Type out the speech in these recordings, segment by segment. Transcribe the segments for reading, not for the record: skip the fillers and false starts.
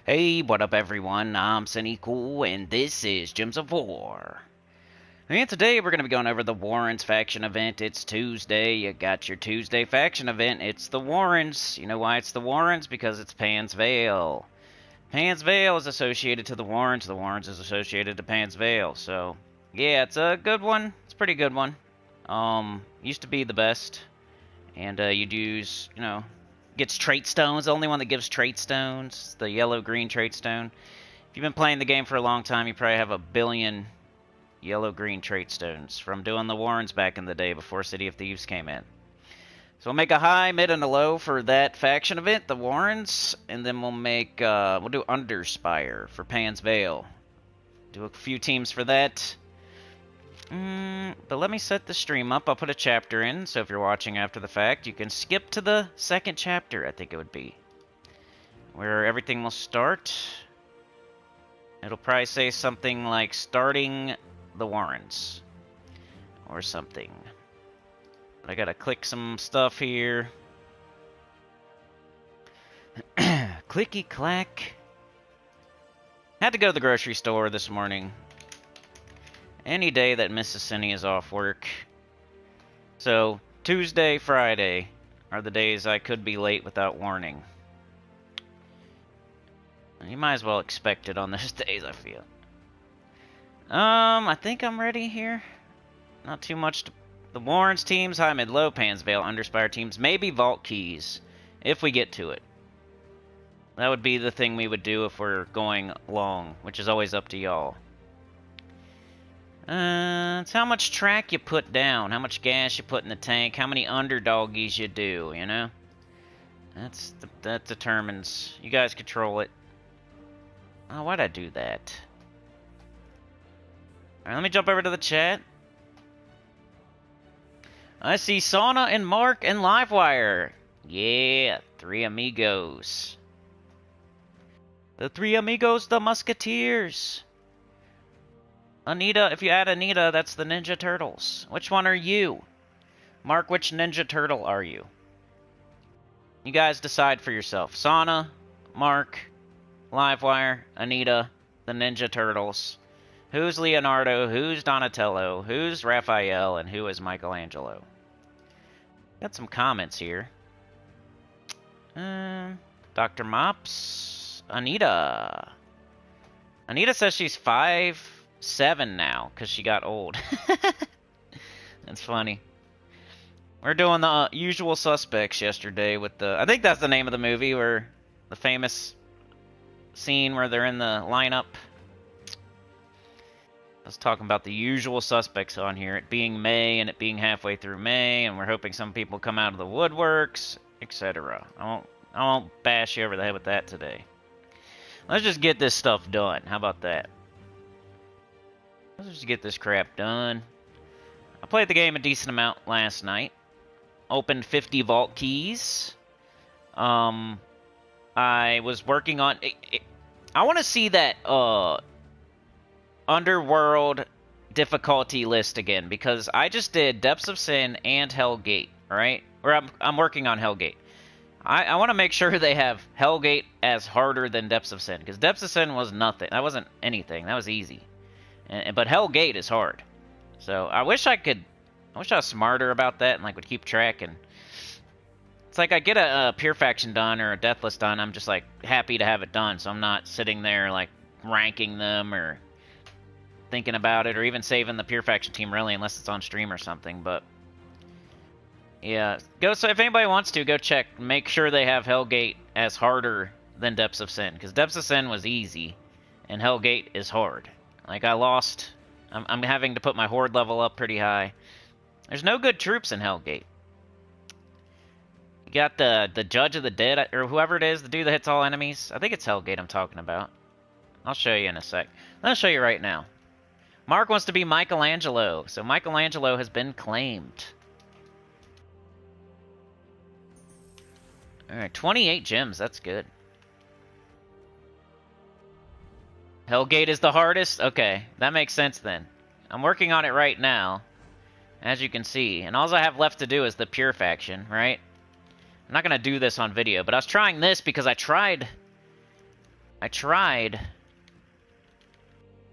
Hey, what up everyone? I'm Sinnycool, and this is Gems of War. And today we're going to be going over the Warrens faction event. It's Tuesday, you got your Tuesday faction event. It's the Warrens. You know why it's the Warrens? Because it's Pan's Vale. Pan's Vale is associated to the Warrens is associated to Pan's Vale. So, yeah, it's a good one. It's a pretty good one. Used to be the best. And you'd use, gets trait stones. The only one that gives trait stones, the yellow-green trait stone. If you've been playing the game for a long time, you probably have a billion yellow-green trait stones from doing the Warrens back in the day before City of Thieves came in. So we'll make a high, mid, and a low for that faction event, the Warrens, and then we'll make we'll do Underspire for Pan's Vale. Do a few teams for that. But let me set the stream up. I'll put a chapter in, so if you're watching after the fact, you can skip to the second chapter, I think it would be, where everything will start. It'll probably say something like starting the Warrens or something. I gotta click some stuff here. Clicky clack. Had to go to the grocery store this morning. Any day that Mrs. Cinny is off work. So, Tuesday, Friday are the days I could be late without warning. You might as well expect it on those days, I feel. I think I'm ready here. Not too much to... The Warrens teams, high, mid, low, Pan's Vale, Underspire teams, maybe Vault Keys, if we get to it. That would be the thing we would do if we're going long, which is always up to y'all. It's how much track you put down, how much gas you put in the tank, how many underdoggies you do, you know? That determines. You guys control it. Oh, why'd I do that? Alright, let me jump over to the chat. I see Sauna and Mark and Livewire. Yeah, three amigos. The three amigos, the Musketeers. Anita, if you add Anita, that's the Ninja Turtles. Which one are you? Mark, which Ninja Turtle are you? You guys decide for yourself. Sauna, Mark, Livewire, Anita, the Ninja Turtles. Who's Leonardo? Who's Donatello? Who's Raphael? And who is Michelangelo? Got some comments here. Dr. Mops. Anita. Anita says she's 5'7" now, because she got old. That's funny. We're doing the Usual Suspects yesterday with the... I think that's the name of the movie, where the famous scene where they're in the lineup. I was talking about the Usual Suspects on here, it being May and it being halfway through May, and we're hoping some people come out of the woodworks, etc. I won't bash you over the head with that today. Let's just get this stuff done. How about that? Let's just get this crap done. I played the game a decent amount last night. Opened 50 vault keys. I was working on... I want to see that Underworld difficulty list again, because I just did Depths of Sin and Hellgate, right? Or I'm working on Hellgate. I want to make sure they have Hellgate as harder than Depths of Sin, because Depths of Sin was nothing. That wasn't anything. That was easy. But Hellgate is hard. So I wish I was smarter about that and like would keep track. And it's like I get a pure faction done or a deathless done, I'm just like happy to have it done. So I'm not sitting there like ranking them or thinking about it or even saving the pure faction team really, unless it's on stream or something. But yeah, so if anybody wants to, go check, make sure they have Hellgate as harder than Depths of Sin, because Depths of Sin was easy and Hellgate is hard. Like, I lost... I'm having to put my horde level up pretty high. There's no good troops in Hellgate. You got the Judge of the Dead, or whoever it is, the dude that hits all enemies. I think it's Hellgate I'm talking about. I'll show you in a sec. I'll show you right now. Mark wants to be Michelangelo, so Michelangelo has been claimed. Alright, 28 gems, that's good. Hellgate is the hardest? Okay, that makes sense then. I'm working on it right now, as you can see. And all I have left to do is the pure faction, right? I'm not going to do this on video, but I was trying this because I tried I tried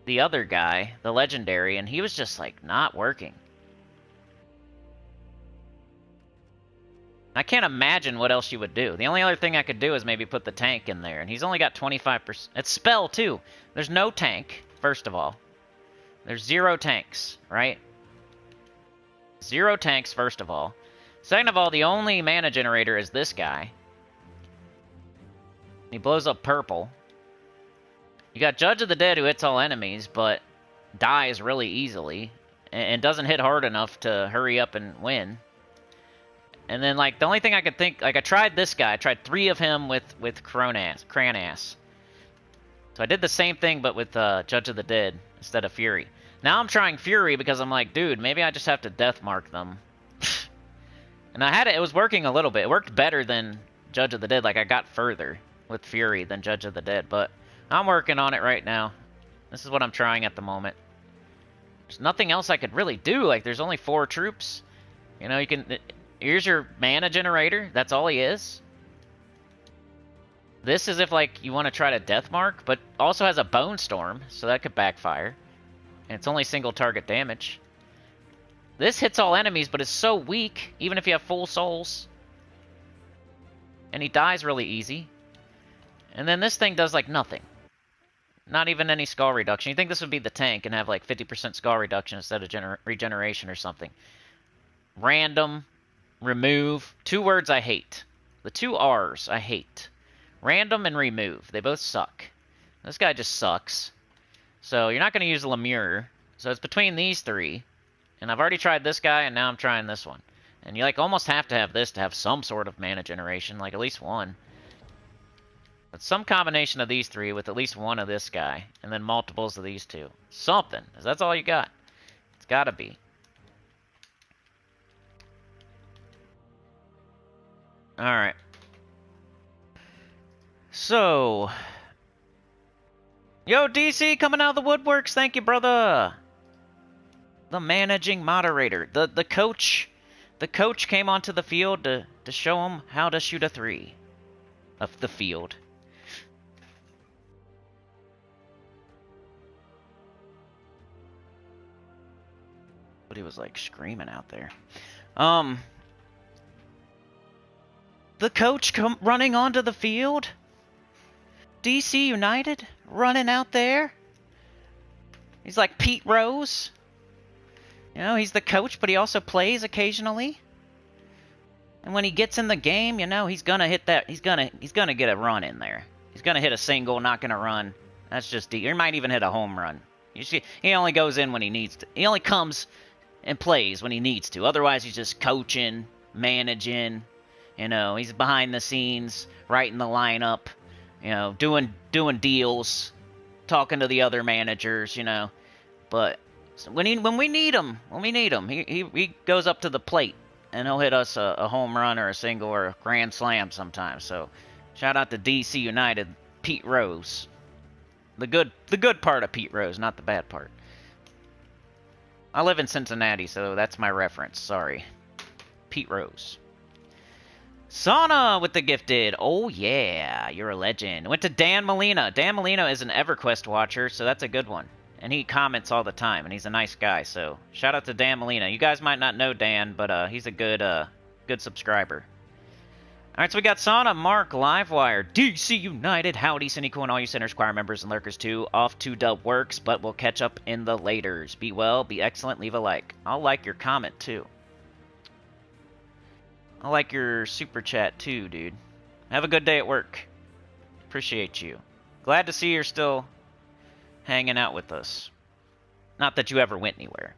the other guy, the legendary, and he was just, like, not working. I can't imagine what else you would do. The only other thing I could do is maybe put the tank in there, and he's only got 25%. It's spell, too. There's no tank, first of all. There's 0 tanks, right? 0 tanks, first of all. Second of all, the only mana generator is this guy. He blows up purple. You got Judge of the Dead who hits all enemies, but dies really easily, and doesn't hit hard enough to hurry up and win. And then, like, the only thing I could think... Like, I tried this guy. I tried 3 of him with Cranass. So I did the same thing, but with Judge of the Dead instead of Fury. Now I'm trying Fury because I'm like, dude, maybe I just have to death mark them. And I had it... It was working a little bit. It worked better than Judge of the Dead. Like, I got further with Fury than Judge of the Dead. But I'm working on it right now. This is what I'm trying at the moment. There's nothing else I could really do. Like, there's only 4 troops. You know, you can... Here's your mana generator. That's all he is. This is if, like, you want to try to death mark, but also has a Bone Storm, so that could backfire. And it's only single target damage. This hits all enemies, but it's so weak, even if you have full souls. And he dies really easy. And then this thing does, like, nothing. Not even any skull reduction. You think this would be the tank and have, like, 50% skull reduction instead of regeneration or something. Random. Remove. 2 words I hate. The 2 R's I hate. Random and remove. They both suck. This guy just sucks. So you're not going to use Lemure. So it's between these 3. And I've already tried this guy, and now I'm trying this one. And you, like, almost have to have this to have some sort of mana generation. Like, at least 1. But some combination of these 3 with at least 1 of this guy. And then multiples of these 2. Something. That's all you got. It's got to be. Alright. So. Yo, DC coming out of the woodworks. Thank you, brother. The managing moderator. The coach. The coach came onto the field to show him how to shoot a 3 of the field. But he was, like, screaming out there. The coach running onto the field? DC United? Running out there? He's like Pete Rose. You know, he's the coach, but he also plays occasionally. And when he gets in the game, you know, he's gonna hit that. He's gonna get a run in there. He's gonna hit a single, not gonna run. That's just he might even hit a home run. You see, he only goes in when he needs to. He only comes and plays when he needs to. Otherwise, he's just coaching, managing. You know, he's behind the scenes, writing the lineup. You know, doing deals, talking to the other managers. You know, but when we need him, he goes up to the plate and he'll hit us a home run or a single or a grand slam sometimes. So, shout out to DC United, Pete Rose, the good part of Pete Rose, not the bad part. I live in Cincinnati, so that's my reference. Sorry, Pete Rose. Sauna with the gifted. Oh, yeah. You're a legend. Went to Dan Molina. Dan Molina is an EverQuest watcher, so that's a good one. And he comments all the time, and he's a nice guy. So shout out to Dan Molina. You guys might not know Dan, but he's a good subscriber. All right, so we got Sauna, Mark, Livewire, DC United, Howdy, Sinnycool, and all you Sinners Choir members and lurkers too. Off to Dub Works, but we'll catch up in the laters. Be well, be excellent, leave a like. I'll like your comment, too. I like your super chat too, dude. Have a good day at work. Appreciate you. Glad to see you're still hanging out with us. Not that you ever went anywhere.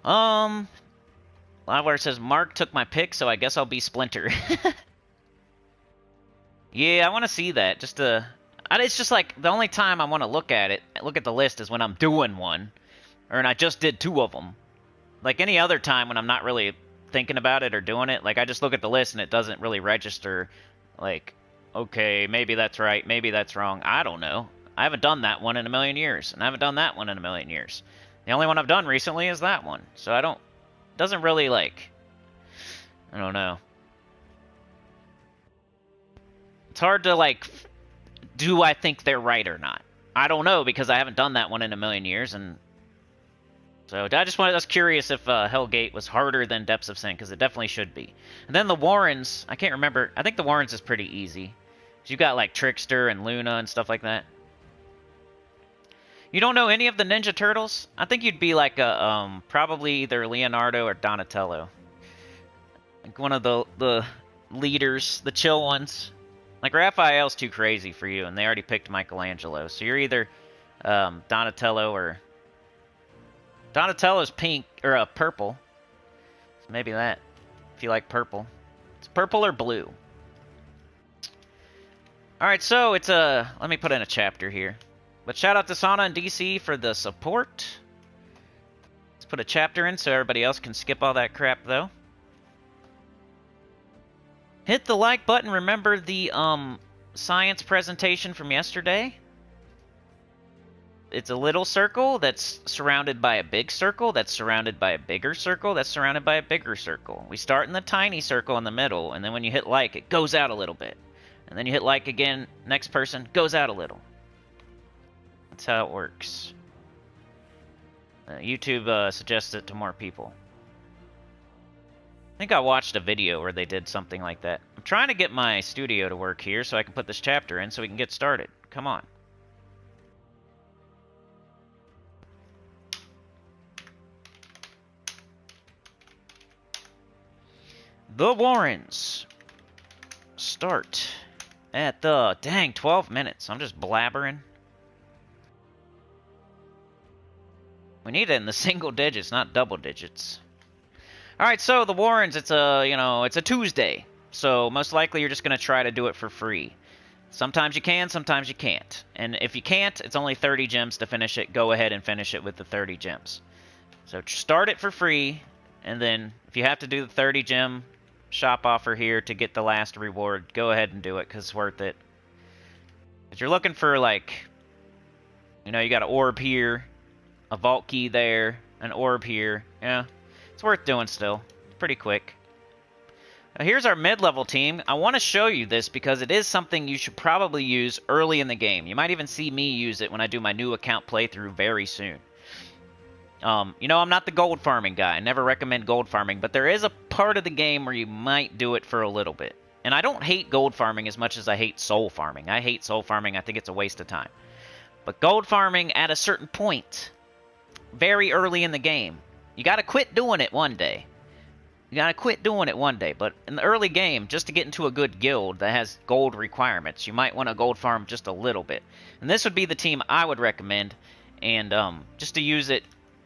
Livewire says, Mark took my pick, so I guess I'll be Splinter. Yeah, I want to see that. It's just like, the only time I want to look at the list is when I'm doing one. Or I just did 2 of them. Like any other time when I'm not really thinking about it or doing it, like I just look at the list and it doesn't really register, like, okay, maybe that's right, maybe that's wrong. I don't know. I haven't done that one in a million years, and I haven't done that one in a million years. The only one I've done recently is that one. So doesn't really, like, I don't know. It's hard to, like, do I think they're right or not? I don't know, because I haven't done that one in a million years, and so I was curious if Hellgate was harder than Depths of Sin, because it definitely should be. And then the Warrens, I can't remember. I think the Warrens is pretty easy. You've got like Trickster and Luna and stuff like that. You don't know any of the Ninja Turtles? I think you'd be like a probably either Leonardo or Donatello. Like one of the leaders, the chill ones. Like Raphael's too crazy for you, and they already picked Michelangelo. So you're either Donatello or Donatello's pink or purple. So maybe that. If you like purple, it's purple or blue. All right, so it's let me put in a chapter here. But shout out to Sana and DC for the support. Let's put a chapter in so everybody else can skip all that crap, though. Hit the like button. Remember the science presentation from yesterday? It's a little circle that's surrounded by a big circle that's surrounded by a bigger circle that's surrounded by a bigger circle. We start in the tiny circle in the middle, and then when you hit like, it goes out a little bit. And then you hit like again, next person, goes out a little. That's how it works. YouTube suggests it to more people. I think I watched a video where they did something like that. I'm trying to get my studio to work here so I can put this chapter in so we can get started. Come on. The Warrens start at the, dang, 12 minutes. I'm just blabbering. We need it in the single digits, not double digits. Alright, so the Warrens, it's a Tuesday. So most likely you're just going to try to do it for free. Sometimes you can, sometimes you can't. And if you can't, it's only 30 gems to finish it. Go ahead and finish it with the 30 gems. So start it for free, and then if you have to do the 30 gem shop offer here to get the last reward, go ahead and do it, because it's worth it. If you're looking for, like, you got an orb here, a vault key there, an orb here. Yeah, it's worth doing still. It's pretty quick. Now here's our mid-level team. I want to show you this because it is something you should probably use early in the game. You might even see me use it when I do my new account playthrough very soon. I'm not the gold farming guy. I never recommend gold farming, but there is a part of the game where you might do it for a little bit. And I don't hate gold farming as much as I hate soul farming. I hate soul farming. I think it's a waste of time. But gold farming at a certain point, very early in the game, you got to quit doing it one day. You got to quit doing it one day. But in the early game, just to get into a good guild that has gold requirements, you might want to gold farm just a little bit. And this would be the team I would recommend. And just to use it,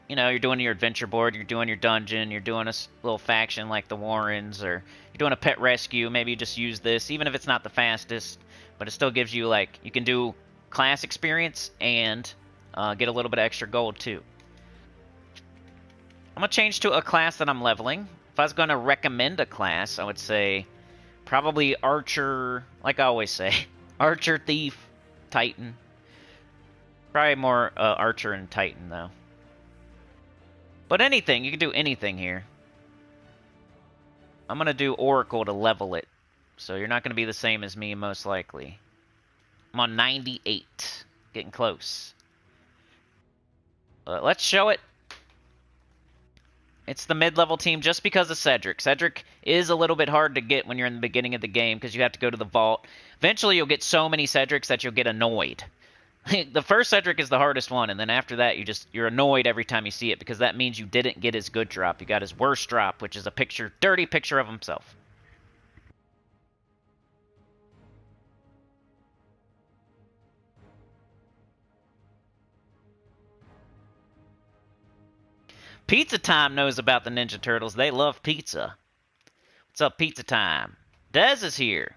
you're doing your adventure board, you're doing your dungeon, you're doing a little faction like the Warrens, or you're doing a pet rescue. Maybe you just use this, even if it's not the fastest. But it still gives you, like, you can do class experience and get a little bit of extra gold, too. I'm going to change to a class that I'm leveling. If I was going to recommend a class, I would say probably Archer, like I always say. Archer, Thief, Titan. Probably more Archer and Titan, though. But anything, you can do anything here. I'm going to do Oracle to level it. So you're not going to be the same as me, most likely. I'm on 98. Getting close. Let's show it. It's the mid-level team just because of Cedric. Cedric is a little bit hard to get when you're in the beginning of the game because you have to go to the vault. Eventually you'll get so many Cedrics that you'll get annoyed. The first Cedric is the hardest one, and then after that you're annoyed every time you see it because that means you didn't get his good drop. You got his worst drop, which is a dirty picture of himself. Pizza Time knows about the Ninja Turtles. They love pizza. What's up, Pizza Time? Dez is here.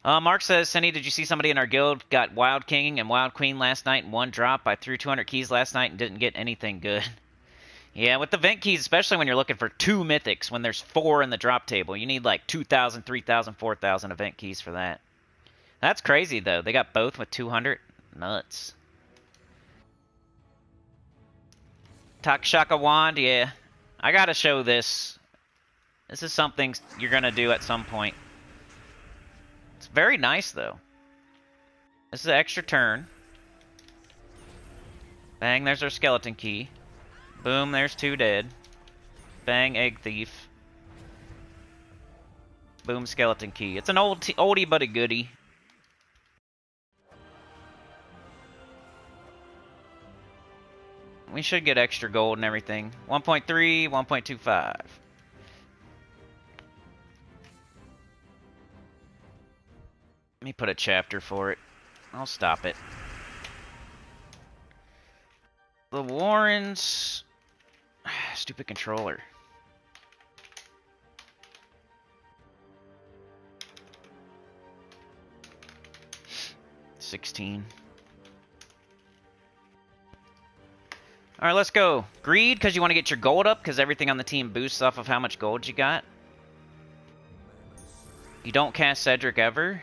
Mark says, Senny, did you see somebody in our guild got Wild King and Wild Queen last night in one drop? I threw 200 keys last night and didn't get anything good. Yeah, with the vent keys, especially when you're looking for 2 mythics, when there's 4 in the drop table, you need like 2,000, 3,000, 4,000 event keys for that. That's crazy, though. They got both with 200. Nuts. Takshaka Wand, yeah. I gotta show this. This is something you're gonna do at some point. It's very nice, though. This is an extra turn. Bang, there's our skeleton key. Boom, there's 2 dead. Bang, egg thief. Boom, skeleton key. It's an oldie but a goodie. We should get extra gold and everything. 1.3, 1.25. Let me put a chapter for it. I'll stop it. The Warrens... Stupid controller. $16. Alright, let's go. Greed, because you want to get your gold up, because everything on the team boosts off of how much gold you got. You don't cast Cedric ever.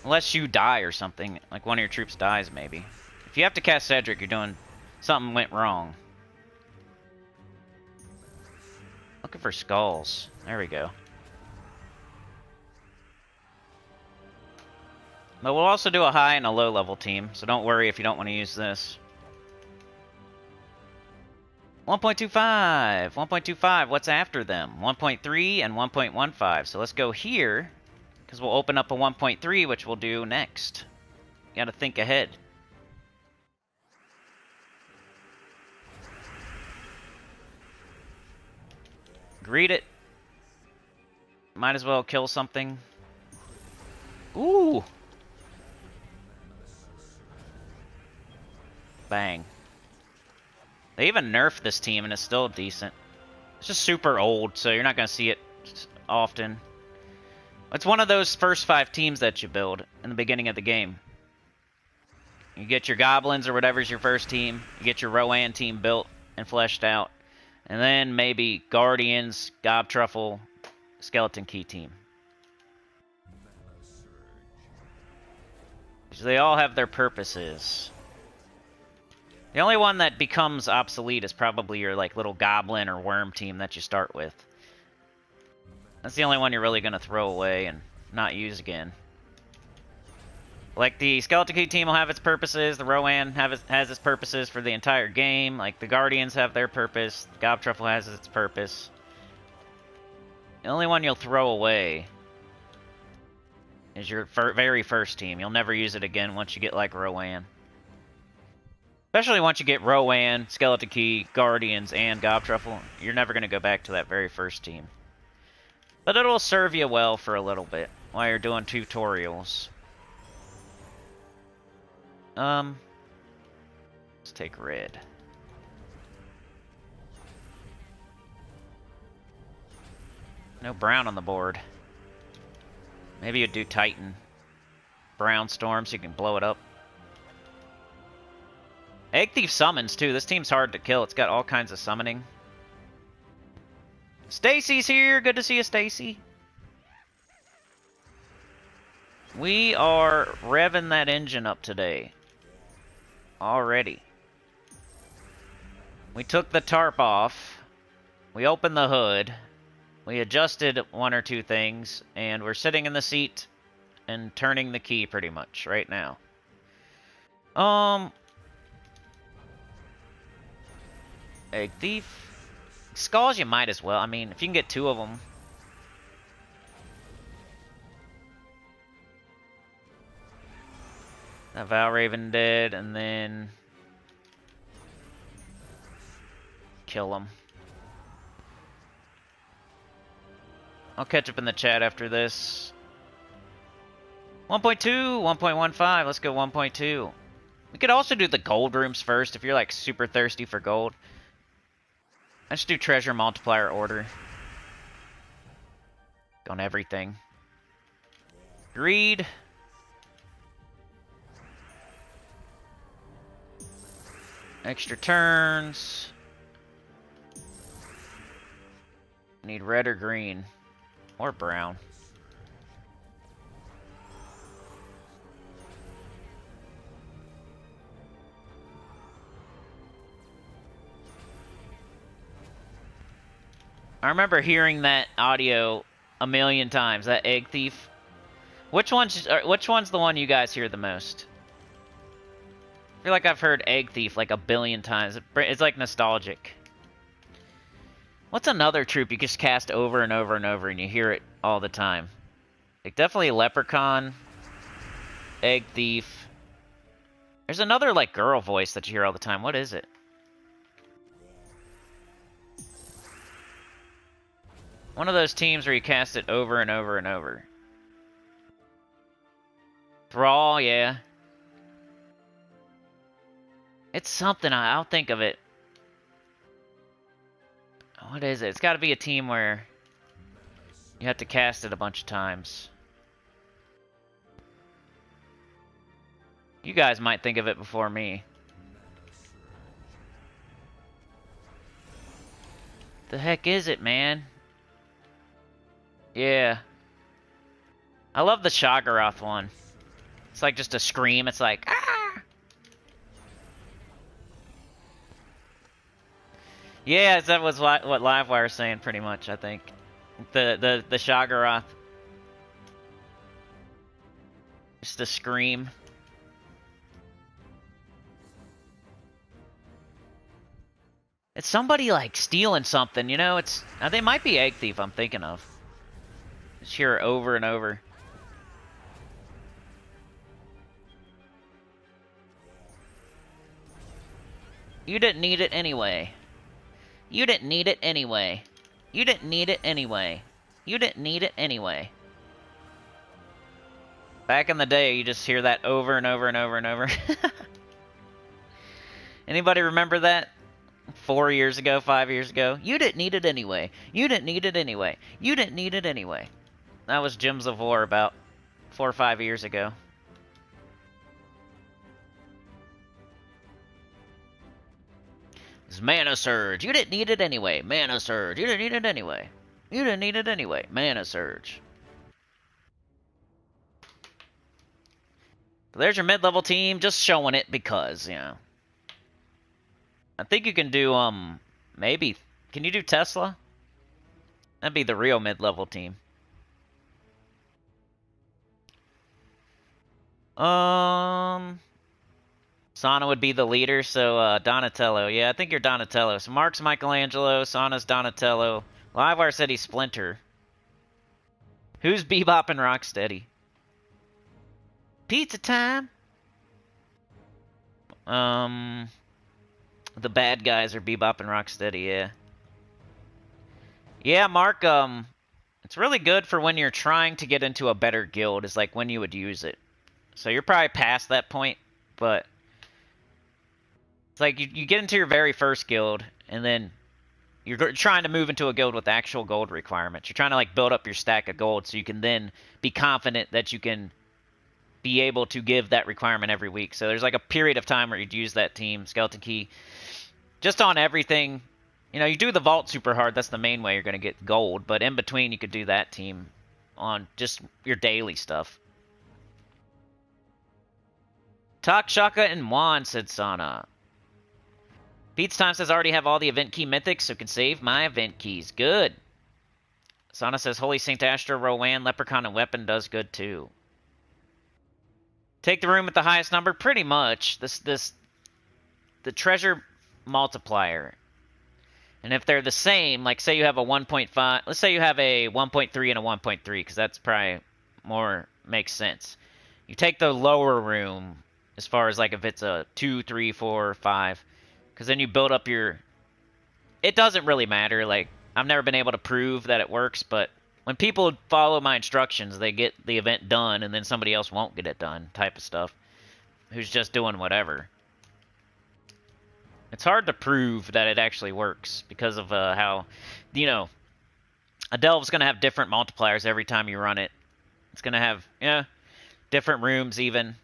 Unless you die or something. Like one of your troops dies, maybe. If you have to cast Cedric, you're doing... something went wrong. Looking for skulls. There we go. But we'll also do a high and a low level team, so don't worry if you don't want to use this. 1.25! 1.25, what's after them? 1.3 and 1.15. So let's go here, because we'll open up a 1.3, which we'll do next. You gotta think ahead. Greet it. Might as well kill something. Ooh! Bang. They even nerfed this team and it's still decent. It's just super old, so you're not going to see it often. It's one of those first 5 teams that you build in the beginning of the game. You get your goblins or whatever's your first team. You get your Rowan team built and fleshed out. And then maybe Guardians, Gobtruffle, Skeleton Key team. So they all have their purposes. The only one that becomes obsolete is probably your like little goblin or worm team that you start with. That's the only one you're really going to throw away and not use again. Like the Skeleton Key team will have its purposes, the Rowan has its purposes for the entire game, like the Guardians have their purpose, the Gobtruffle has its purpose. The only one you'll throw away is your very first team. You'll never use it again once you get like Rowan. Especially once you get Rowan, Skeleton Key, Guardians, and Gobtruffle, you're never going to go back to that very first team. But it'll serve you well for a little bit while you're doing tutorials. Let's take red. No brown on the board. Maybe you'd do Titan. Brown Storm so you can blow it up. Egg Thief summons, too. This team's hard to kill. It's got all kinds of summoning. Stacy's here! Good to see you, Stacy. We are revving that engine up today. Already. We took the tarp off. We opened the hood. We adjusted 1 or 2 things. And we're sitting in the seat and turning the key pretty much right now. Egg Thief. Skulls you might as well. I mean, if you can get 2 of them. That Valraven dead, and then kill him. I'll catch up in the chat after this. 1.2, 1.15. Let's go 1.2. We could also do the gold rooms first if you're like super thirsty for gold. Let's do treasure multiplier order. On everything. Greed. Extra turns. Need red or green. Or brown. I remember hearing that audio a million times, that Egg Thief. Which one's the one you guys hear the most? I feel like I've heard Egg Thief like a billion times. It's like nostalgic. What's another troop you just cast over and over and over and you hear it all the time? Like definitely Leprechaun, Egg Thief. There's another like girl voice that you hear all the time. What is it? One of those teams where you cast it over and over and over. Thrall, yeah. It's something. I'll think of it. What is it? It's got to be a team where you have to cast it a bunch of times. You guys might think of it before me. The heck is it, man? Yeah. I love the Shoggoth one. It's like just a scream. It's like, ah! Yeah, that was what Livewire was saying pretty much, I think. The Shoggoth. Just a scream. It's somebody like stealing something, you know? It's they might be Egg Thief I'm thinking of. Just hear it over and over. You didn't need it anyway. You didn't need it anyway. You didn't need it anyway. You didn't need it anyway. Back in the day, you just hear that over and over and over and over. Anybody remember that? 4 years ago, 5 years ago? You didn't need it anyway. You didn't need it anyway. You didn't need it anyway. That was Gems of War about 4 or 5 years ago. It's Mana Surge. You didn't need it anyway. Mana Surge. You didn't need it anyway. You didn't need it anyway. Mana Surge. There's your mid-level team, just showing it because, you know. I think you can do, maybe. Can you do Tesla? That'd be the real mid-level team. Sana would be the leader, so, Donatello. Yeah, I think you're Donatello. So Mark's Michelangelo, Sana's Donatello. Livewire said he's Splinter. Who's Bebop and Rocksteady? Pizza time! The bad guys are Bebop and Rocksteady, yeah. Yeah, Mark, it's really good for when you're trying to get into a better guild, is like when you would use it. So you're probably past that point, but it's like you get into your very first guild, and then you're trying to move into a guild with actual gold requirements. You're trying to like build up your stack of gold so you can then be confident that you can be able to give that requirement every week. So there's like a period of time where you'd use that team, Skeleton Key, just on everything. You know, you do the vault super hard, that's the main way you're going to get gold, but in between you could do that team on just your daily stuff. Tak Shaka and Juan, said Sana. Pete's Time says, I already have all the event key mythics, so can save my event keys. Good. Sana says, Holy Saint Astra, Rowan, Leprechaun, and Weapon does good too. Take the room with the highest number? Pretty much. The treasure multiplier. And if they're the same, like say you have a 1.5, let's say you have a 1.3 and a 1.3, because that's probably more makes sense. You take the lower room as far as like if it's a 2, 3, 4, 5, because then you build up your... It doesn't really matter. Like, I've never been able to prove that it works, but when people follow my instructions, they get the event done, and then somebody else won't get it done, type of stuff. Who's just doing whatever. It's hard to prove that it actually works, because of how, you know, a delve's going to have different multipliers every time you run it. It's going to have, yeah, different rooms even.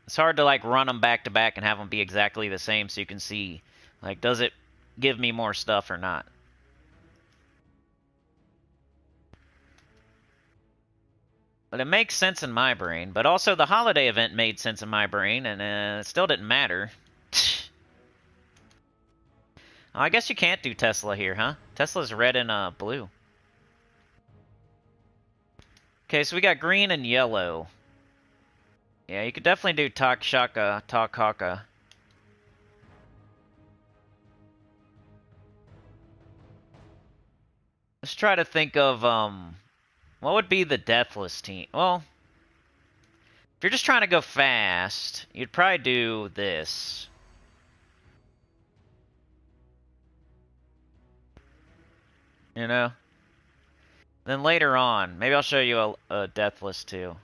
It's hard to, like, run them back to back and have them be exactly the same so you can see, like, does it give me more stuff or not? But it makes sense in my brain. But also the holiday event made sense in my brain, and it still didn't matter. Oh, I guess you can't do Tesla here, huh? Tesla's red and blue. Okay, so we got green and yellow. Yeah, you could definitely do Takshaka, Takhaka. Let's try to think of, what would be the deathless team? Well, if you're just trying to go fast, you'd probably do this. You know? Then later on, maybe I'll show you a deathless too.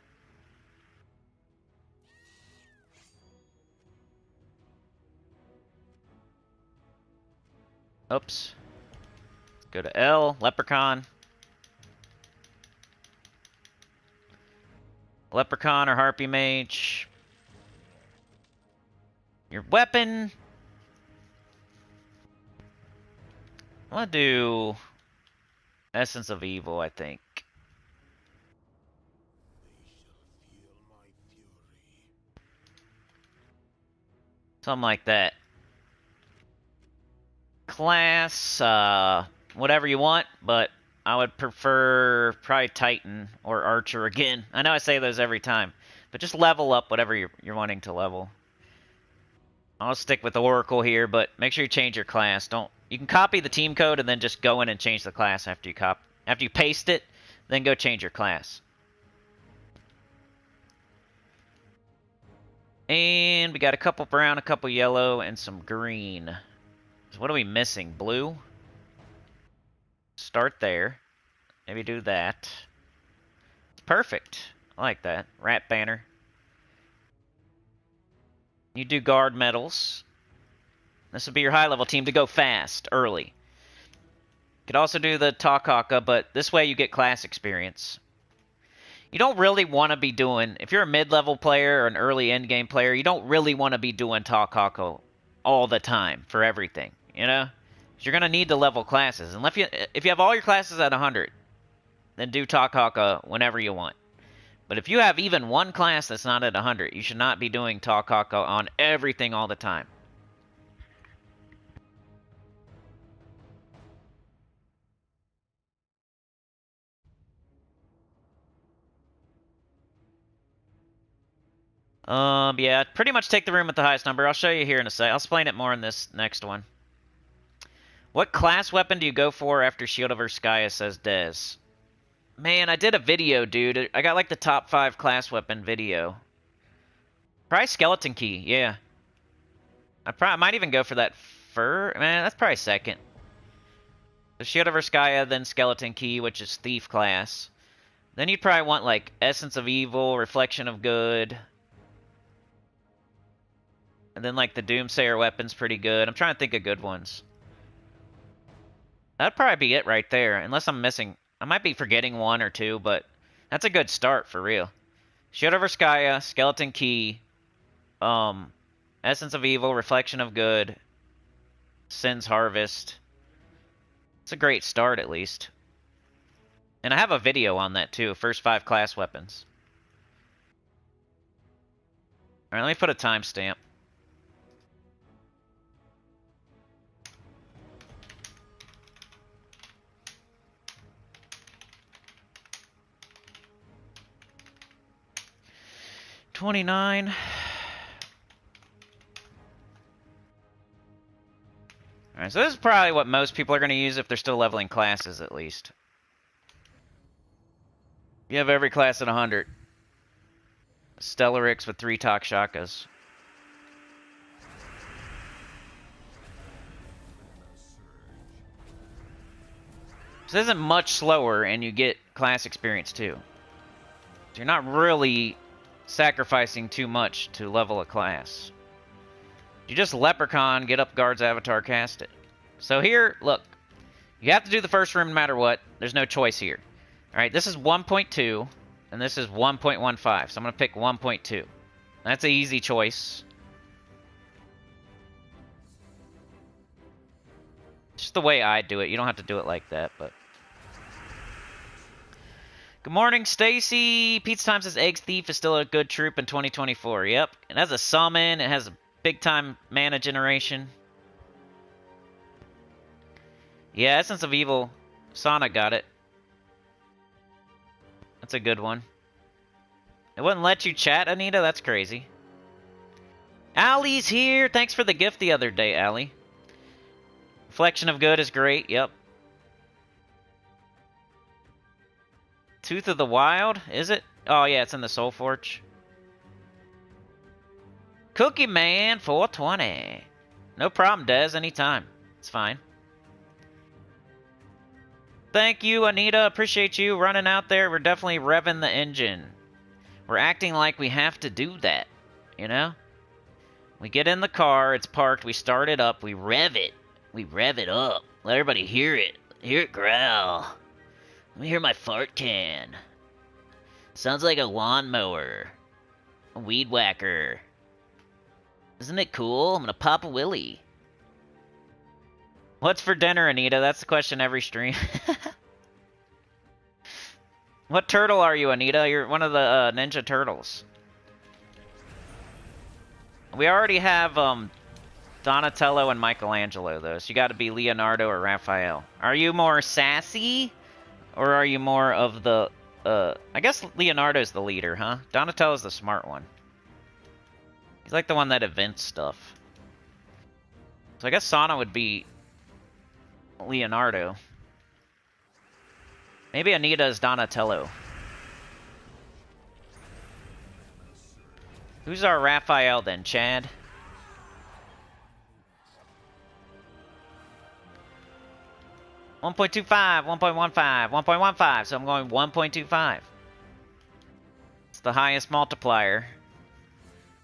Oops. Go to L, Leprechaun. Leprechaun or Harpy Mage. Your weapon. I'm gonna do Essence of Evil, I think. Something like that. Class, whatever you want, but I would prefer probably Titan or Archer again. I know I say those every time, but just level up whatever you're wanting to level. I'll stick with Oracle here, but make sure you change your class. You can copy the team code and then just go in and change the class after you paste it, then go change your class. And we got a couple brown, a couple yellow, and some green. So what are we missing? Blue? Start there. Maybe do that. Perfect. I like that. Rat banner. You do guard medals. This would be your high-level team to go fast, early. You could also do the Takaka, but this way you get class experience. You don't really want to be doing... If you're a mid-level player or an early endgame player, you don't really want to be doing Takaka all the time for everything, you know? 'Cause you're going to need to level classes. And if you have all your classes at 100, then do Takaka whenever you want. But if you have even one class that's not at 100, you should not be doing Takaka on everything all the time. Yeah, pretty much take the room with the highest number. I'll show you here in a sec. I'll explain it more in this next one. What class weapon do you go for after Shield of Urskaya, says Dez? Man, I did a video, dude. I got like the top 5 class weapon video. Probably Skeleton Key, yeah. I might even go for that fur. Man, that's probably second. The Shield of Urskaya, then Skeleton Key, which is Thief class. Then you'd probably want like Essence of Evil, Reflection of Good. And then like the Doomsayer weapon's pretty good. I'm trying to think of good ones. That'd probably be it right there, unless I'm missing. I might be forgetting one or two, but that's a good start for real. Shield of Urskaya, Skeleton Key, Essence of Evil, Reflection of Good, Sin's Harvest. It's a great start, at least. And I have a video on that, too. First 5 class weapons. Alright, let me put a timestamp. $29. Alright, so this is probably what most people are going to use if they're still leveling classes, at least. You have every class at 100. Stellarix with 3 Takshakas. So this isn't much slower, and you get class experience, too. So you're not really sacrificing too much to level a class. You just Leprechaun, get up Guard's Avatar, cast it. So here, look. You have to do the first room no matter what. There's no choice here. Alright, this is 1.2, and this is 1.15. So I'm going to pick 1.2. That's an easy choice. Just the way I do it. You don't have to do it like that, but... Good morning, Stacy. Pizza Time says Eggs Thief is still a good troop in 2024. Yep. It has a summon. It has a big-time mana generation. Yeah, Essence of Evil. Sonic got it. That's a good one. It wouldn't let you chat, Anita? That's crazy. Allie's here! Thanks for the gift the other day, Allie. Reflection of Good is great, yep. Tooth of the Wild? Is it? Oh, yeah, it's in the Soul Forge. Cookie Man 420. No problem, Dez. Anytime. It's fine. Thank you, Anita. Appreciate you running out there. We're definitely revving the engine. We're acting like we have to do that, you know? We get in the car, it's parked, we start it up, we rev it. We rev it up. Let everybody hear it. Hear it growl. Let me hear my fart can. Sounds like a lawnmower. A weed whacker. Isn't it cool? I'm gonna pop a willy. What's for dinner, Anita? That's the question every stream. What turtle are you, Anita? You're one of the Ninja Turtles. We already have Donatello and Michelangelo, though, so you gotta be Leonardo or Raphael. Are you more sassy? Or are you more of the... I guess Leonardo's the leader, huh? Donatello's the smart one. He's like the one that invents stuff. So I guess Sana would be Leonardo. Maybe Anita is Donatello. Who's our Raphael then, Chad? .25, 1.15, 1.15, so I'm going 1.25. It's the highest multiplier.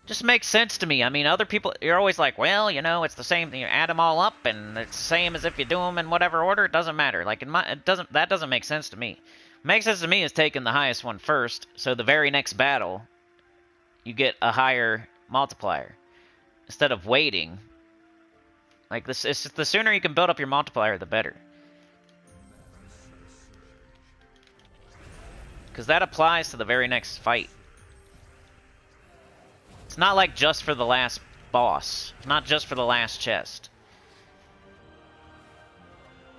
Just makes sense to me. I mean, other people, you're always like, well, you know, it's the same thing. You add them all up, and it's the same as if you do them in whatever order. It doesn't matter. Like, that doesn't make sense to me. What makes sense to me is taking the highest one first, so the very next battle, you get a higher multiplier. Instead of waiting. Like, this, it's just, the sooner you can build up your multiplier, the better. Because that applies to the very next fight. It's not like just for the last boss. It's not just for the last chest.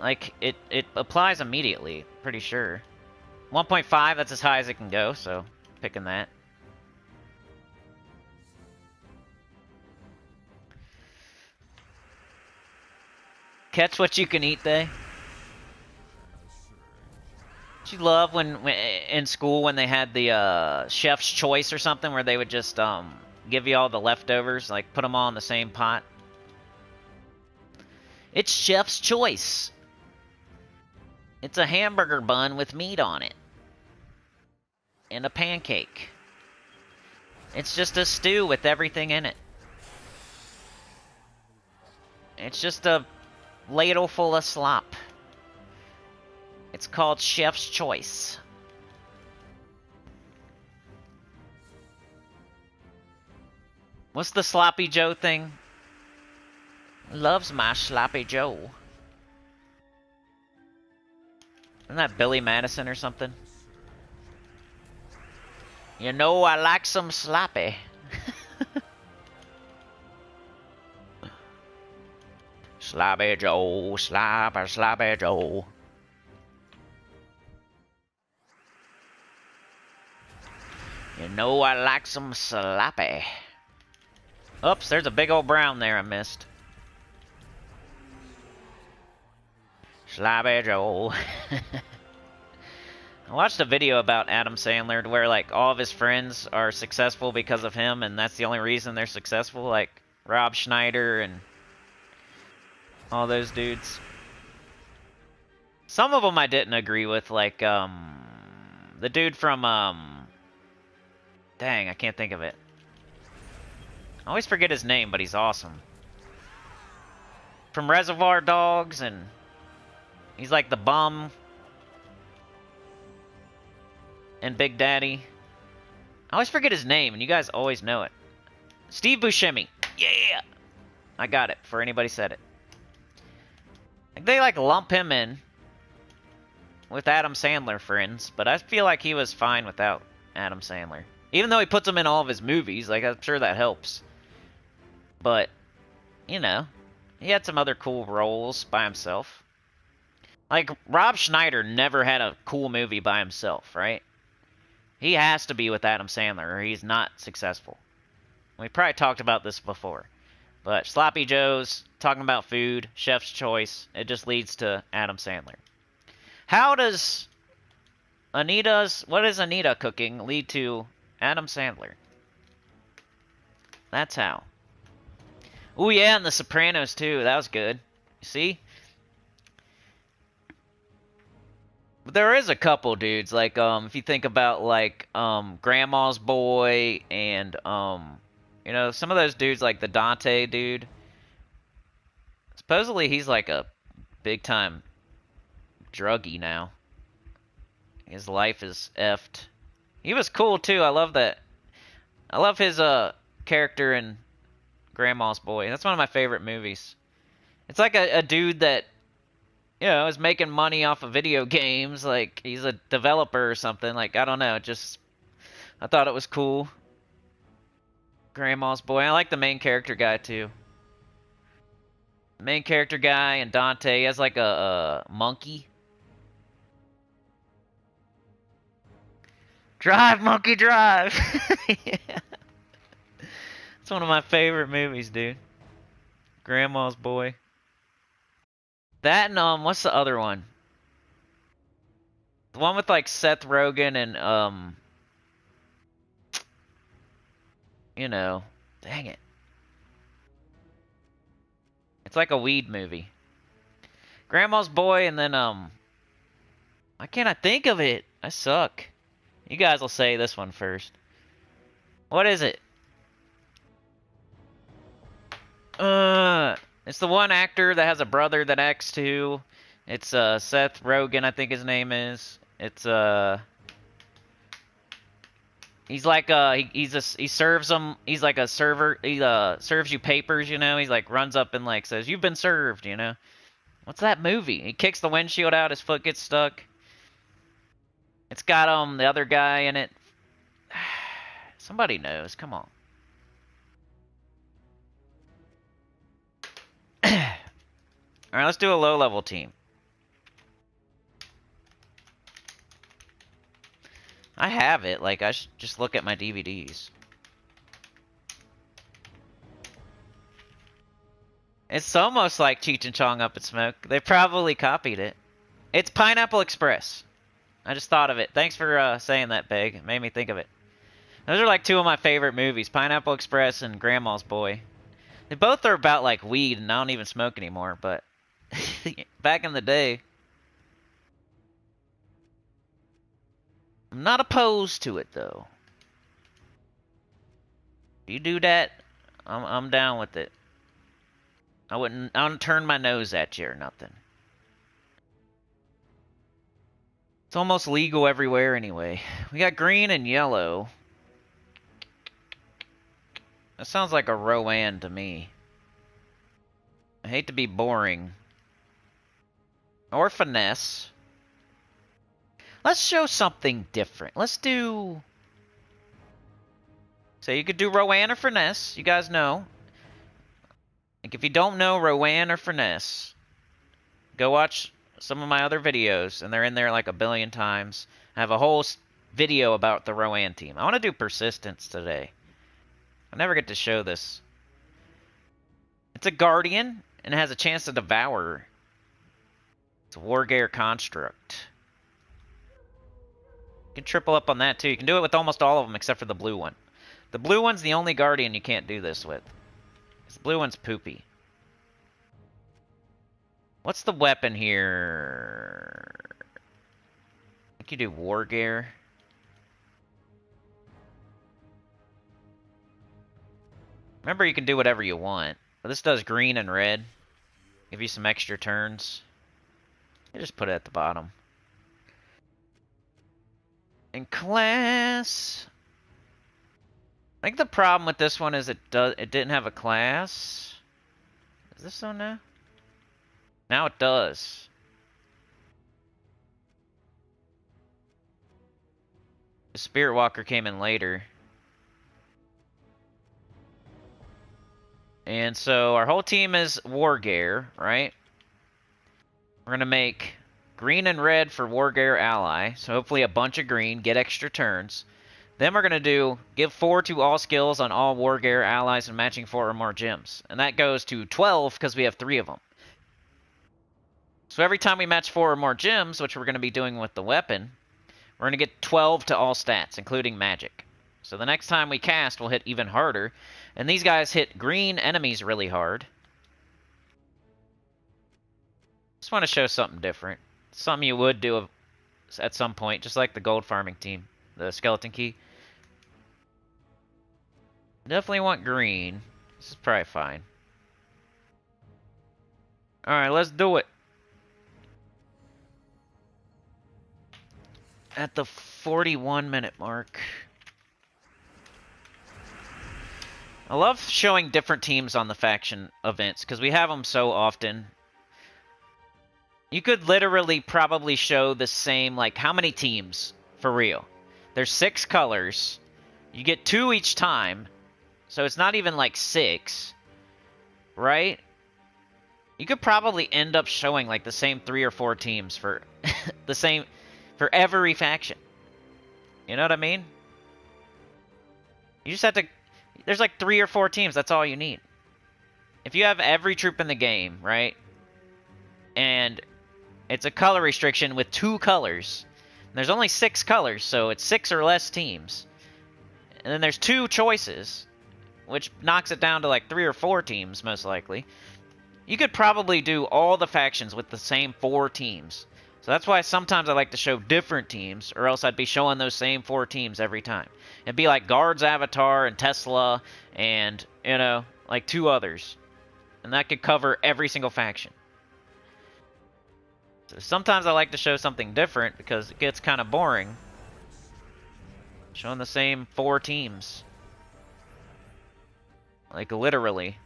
Like, it applies immediately, pretty sure. 1.5, that's as high as it can go, so picking that. Catch what you can eat, they. Did you love when in school when they had the chef's choice or something where they would just give you all the leftovers, like put them all in the same pot? It's chef's choice. It's a hamburger bun with meat on it. And a pancake. It's just a stew with everything in it. It's just a ladle full of slop. It's called chef's choice. What's the Sloppy Joe thing? Loves my Sloppy Joe. Isn't that Billy Madison or something? You know I like some sloppy. Sloppy Joe, sloppy Joe. You know I like some sloppy. Oops, there's a big old brown there I missed. Sloppy Joe. I watched a video about Adam Sandler where, like, all of his friends are successful because of him, and that's the only reason they're successful, like Rob Schneider and all those dudes. Some of them I didn't agree with, like, the dude from, dang, I can't think of it. I always forget his name, but he's awesome. From Reservoir Dogs, and he's like the bum and Big Daddy. I always forget his name, and you guys always know it. Steve Buscemi. Yeah! I got it, before anybody said it. Like, they, like, lump him in with Adam Sandler friends, but I feel like he was fine without Adam Sandler. Even though he puts him in all of his movies, like, I'm sure that helps. But, you know, he had some other cool roles by himself. Like, Rob Schneider never had a cool movie by himself, right? He has to be with Adam Sandler or he's not successful. We probably talked about this before. But Sloppy Joe's, talking about food, Chef's Choice, it just leads to Adam Sandler. How does what is Anita cooking lead to Adam Sandler? That's how. Oh yeah, and The Sopranos too. That was good. See? But there is a couple dudes, like, if you think about, like, Grandma's Boy and, you know, some of those dudes, like the Dante dude. Supposedly he's like a big-time druggie now. His life is effed. He was cool, too. I love that. I love his, character in Grandma's Boy. That's one of my favorite movies. It's like a dude that, you know, is making money off of video games. Like, he's a developer or something. Like, I don't know. Just, I thought it was cool. Grandma's Boy. I like the main character guy, too. The main character guy and Dante. He has, like, a monkey. Drive, monkey, drive! Yeah. It's one of my favorite movies, dude. Grandma's Boy. That and, what's the other one? The one with, like, Seth Rogen and, you know, dang it. It's like a weed movie. Grandma's Boy and then, why can't I think of it? I suck. You guys will say this one first. What is it? It's the one actor that has a brother that acts too. It's Seth Rogen, I think his name is. It's he's like he serves them. He's like a server. He serves you papers, you know. He's like runs up and like says you've been served, you know. What's that movie? He kicks the windshield out. His foot gets stuck. It's got the other guy in it. Somebody knows. Come on. All right, let's do a low-level team. I have it. Like, I should just look at my DVDs. It's almost like Cheech and Chong Up in Smoke. They probably copied it. It's Pineapple Express. I just thought of it. Thanks for saying that, Big. It made me think of it. Those are like two of my favorite movies, Pineapple Express and Grandma's Boy. They both are about, like, weed, and I don't even smoke anymore, but back in the day, I'm not opposed to it, though. If you do that, I'm down with it. I don't turn my nose at you or nothing. It's almost legal everywhere anyway. We got green and yellow. That sounds like a Rowan to me. I hate to be boring. Or finesse. Let's show something different. Let's do... So you could do Rowan or finesse. You guys know. Like, if you don't know Rowan or finesse, go watch some of my other videos, and they're in there like a billion times. I have a whole video about the Rowan team. I want to do persistence today. I never get to show this. It's a guardian, and it has a chance to devour. It's a Wargear construct. You can triple up on that too. You can do it with almost all of them except for the blue one. The blue one's the only guardian you can't do this with. The blue one's poopy. What's the weapon here? I think you do Wargear. Remember, you can do whatever you want. But this does green and red. Give you some extra turns. You just put it at the bottom. In class... I think the problem with this one is it didn't have a class. Is this so now? Now it does. The Spirit Walker came in later. And so our whole team is Wargear, right? We're gonna make green and red for Wargear ally, so hopefully a bunch of green, get extra turns. Then we're going to do give 4 to all skills on all Wargear allies and matching 4 or more gems. And that goes to 12 because we have 3 of them. So every time we match 4 or more gems, which we're going to be doing with the weapon, we're going to get 12 to all stats, including magic. So the next time we cast, we'll hit even harder. And these guys hit green enemies really hard. Just want to show something different. Something you would do at some point, just like the gold farming team, the skeleton key. Definitely want green. This is probably fine. Alright, let's do it. At the 41-minute mark. I love showing different teams on the faction events, because we have them so often. You could literally probably show the same, like, how many teams, for real? There's 6 colors. You get 2 each time, so it's not even, like, 6, right? You could probably end up showing, like, the same 3 or 4 teams for the same, for every faction. You know what I mean? You just have to, there's, like, 3 or 4 teams, that's all you need. If you have every troop in the game, right? And it's a color restriction with 2 colors. And there's only 6 colors, so it's 6 or less teams. And then there's 2 choices, which knocks it down to like 3 or 4 teams, most likely. You could probably do all the factions with the same 4 teams. So that's why sometimes I like to show different teams, or else I'd be showing those same 4 teams every time. It'd be like Guard's Avatar and Tesla and, you know, like 2 others. And that could cover every single faction. So sometimes I like to show something different because it gets kind of boring. Showing the same 4 teams. Like, literally.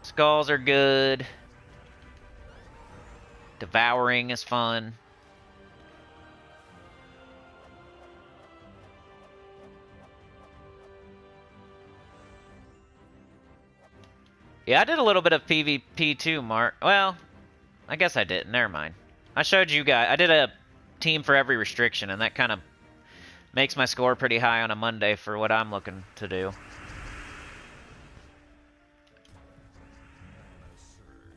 Skulls are good. Devouring is fun. Yeah, I did a little bit of PvP too, Mark. Well, I guess I didn't. Never mind. I showed you guys. I did a team for every restriction, and that kind of makes my score pretty high on a Monday for what I'm looking to do.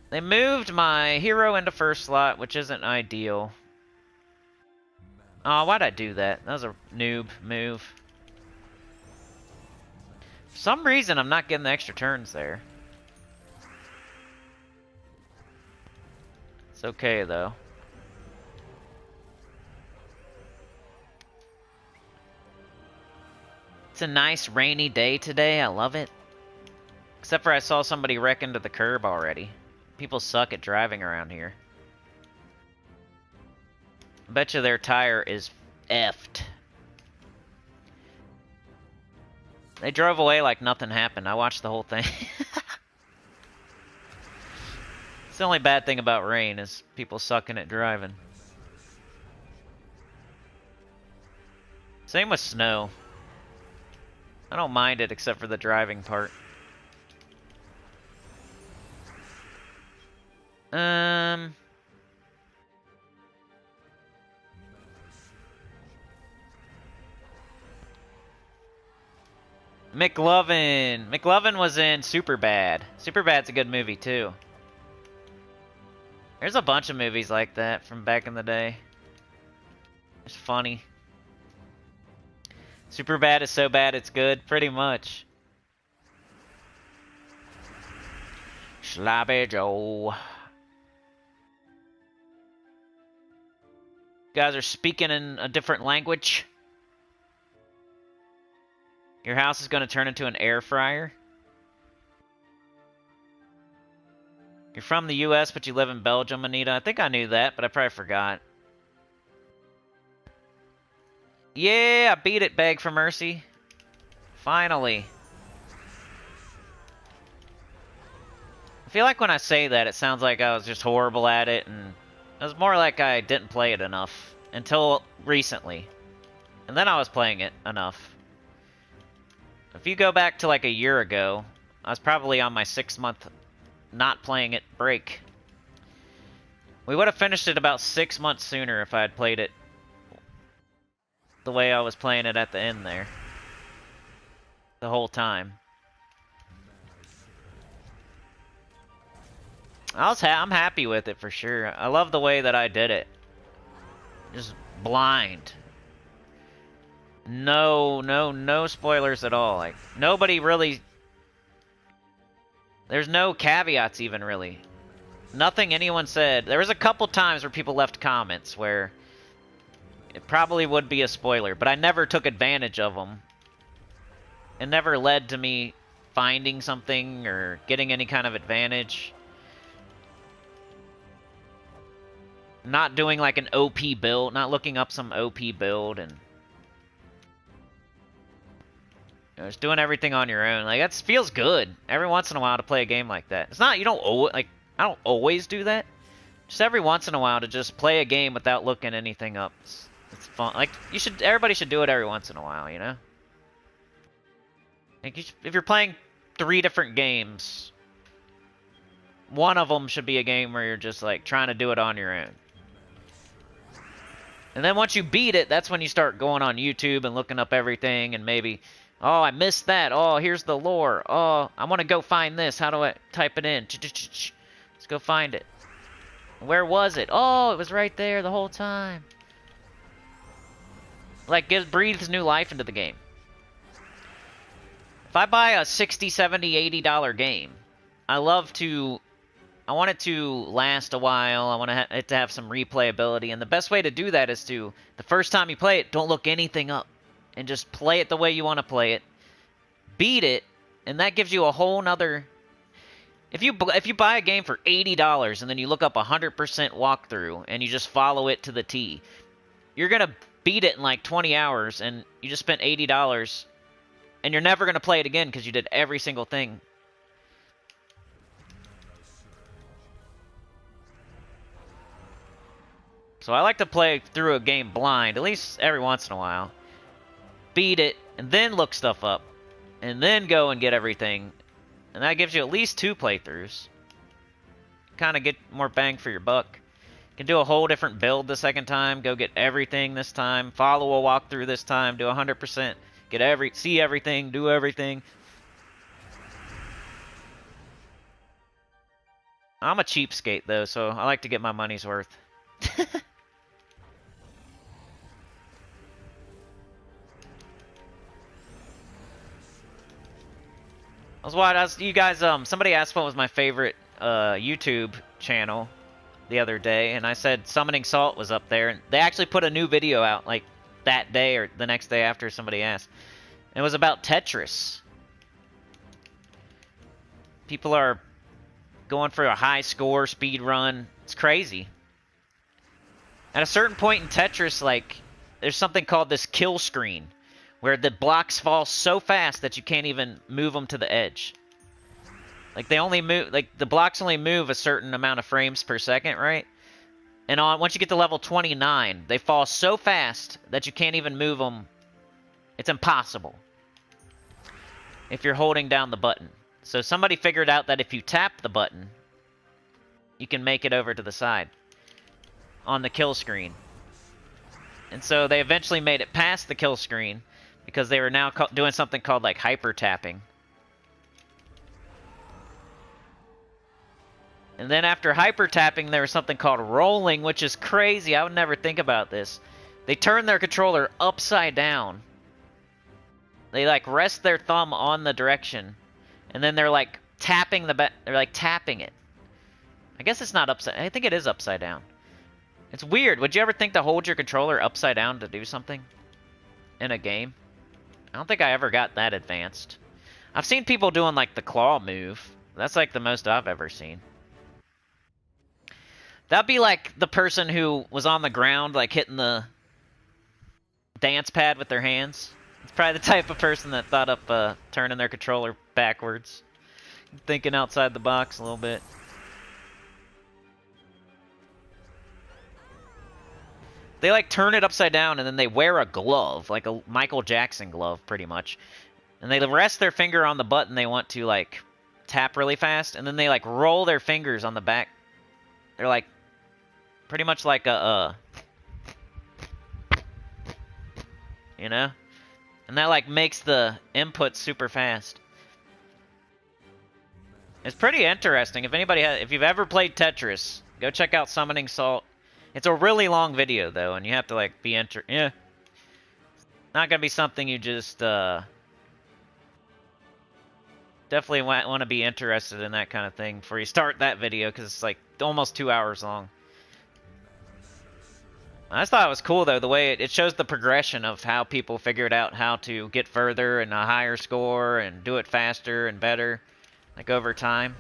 They moved my hero into first slot, which isn't ideal. Oh, why'd I do that? That was a noob move. For some reason, I'm not getting the extra turns there. It's okay, though. It's a nice rainy day today. I love it. Except for I saw somebody wreck into the curb already. People suck at driving around here. I bet you their tire is effed. They drove away like nothing happened. I watched the whole thing. It's the only bad thing about rain is people sucking at driving. Same with snow. I don't mind it except for the driving part. McLovin. McLovin was in Superbad. Superbad's a good movie too. There's a bunch of movies like that from back in the day. It's funny. Superbad is so bad it's good, pretty much. Sloppy Joe. You guys are speaking in a different language. Your house is going to turn into an air fryer. You're from the US, but you live in Belgium, Anita. I think I knew that, but I probably forgot. Yeah, I beat it, Beg for Mercy. Finally. I feel like when I say that, it sounds like I was just horrible at it, and it was more like I didn't play it enough until recently. And then I was playing it enough. If you go back to like a year ago, I was probably on my 6-month not playing it break. We would have finished it about 6 months sooner if I had played it the way I was playing it at the end there. The whole time. I'm happy with it for sure. I love the way that I did it. Just blind. No spoilers at all. Like, nobody really... There's no caveats even, really. Nothing anyone said. There was a couple times where people left comments where it probably would be a spoiler, but I never took advantage of them. It never led to me finding something or getting any kind of advantage. Not doing like an OP build, not looking up some OP build and just doing everything on your own. Like, that feels good every once in a while to play a game like that. It's not, you don't always, like, I don't always do that. Just every once in a while to just play a game without looking anything up. It's fun. Like, everybody should do it every once in a while, you know? Like, if you're playing 3 different games, one of them should be a game where you're just, like, trying to do it on your own. And then once you beat it, that's when you start going on YouTube and looking up everything and maybe... Oh, I missed that. Oh, here's the lore. Oh, I want to go find this. How do I type it in? Let's go find it. Where was it? Oh, it was right there the whole time. Like, breathes new life into the game. If I buy a $60, $70, $80 game, I want it to last a while. I want it to have some replayability. And the best way to do that is to, the first time you play it, don't look anything up. And just play it the way you want to play it. Beat it, and that gives you a whole nother... If you buy a game for $80 and then you look up 100% walkthrough and you just follow it to the T, you're going to beat it in like 20 hours and you just spent $80 and you're never going to play it again because you did every single thing. So I like to play through a game blind, at least every once in a while. Beat it, and then look stuff up, and then go and get everything. And that gives you at least 2 playthroughs. Kind of get more bang for your buck. You can do a whole different build the second time, go get everything this time, follow a walkthrough this time, do 100%, see everything, do everything. I'm a cheapskate, though, so I like to get my money's worth. You guys, somebody asked what was my favorite YouTube channel the other day, and I said Summoning Salt was up there, and they actually put a new video out, like, that day or the next day after somebody asked. It was about Tetris. People are going for a high score, speed run. It's crazy. At a certain point in Tetris, like, there's something called this kill screen, where the blocks fall so fast that you can't even move them to the edge. Like, they only move, like, the blocks only move a certain amount of frames per second, right? And once you get to level 29, they fall so fast that you can't even move them. It's impossible if you're holding down the button. So somebody figured out that if you tap the button, you can make it over to the side on the kill screen. And so they eventually made it past the kill screen, because they were now doing something called, like, hyper tapping. And then after hyper tapping, there was something called rolling, which is crazy. I would never think about this. They turn their controller upside down. They, like, rest their thumb on the direction, and then they're, like, tapping they're, like, tapping it. I guess it's not upside... I think it is upside down. It's weird. Would you ever think to hold your controller upside down to do something in a game? I don't think I ever got that advanced. I've seen people doing, like, the claw move. That's, like, the most I've ever seen. That'd be like the person who was on the ground, like, hitting the dance pad with their hands. It's probably the type of person that thought up turning their controller backwards. Thinking outside the box a little bit. They, like, turn it upside down, and then they wear a glove, like a Michael Jackson glove, pretty much. And they rest their finger on the button they want to, like, tap really fast, and then they like roll their fingers on the back. They're like pretty much like a you know, and that like makes the input super fast. It's pretty interesting. If anybody if you've ever played Tetris, go check out Summoning Salt. It's a really long video though, and you have to like be yeah. Not gonna be something you just definitely want to be interested in that kind of thing before you start that video, because it's like almost 2 hours long. I just thought it was cool though, the way it shows the progression of how people figured out how to get further and a higher score and do it faster and better, like over time.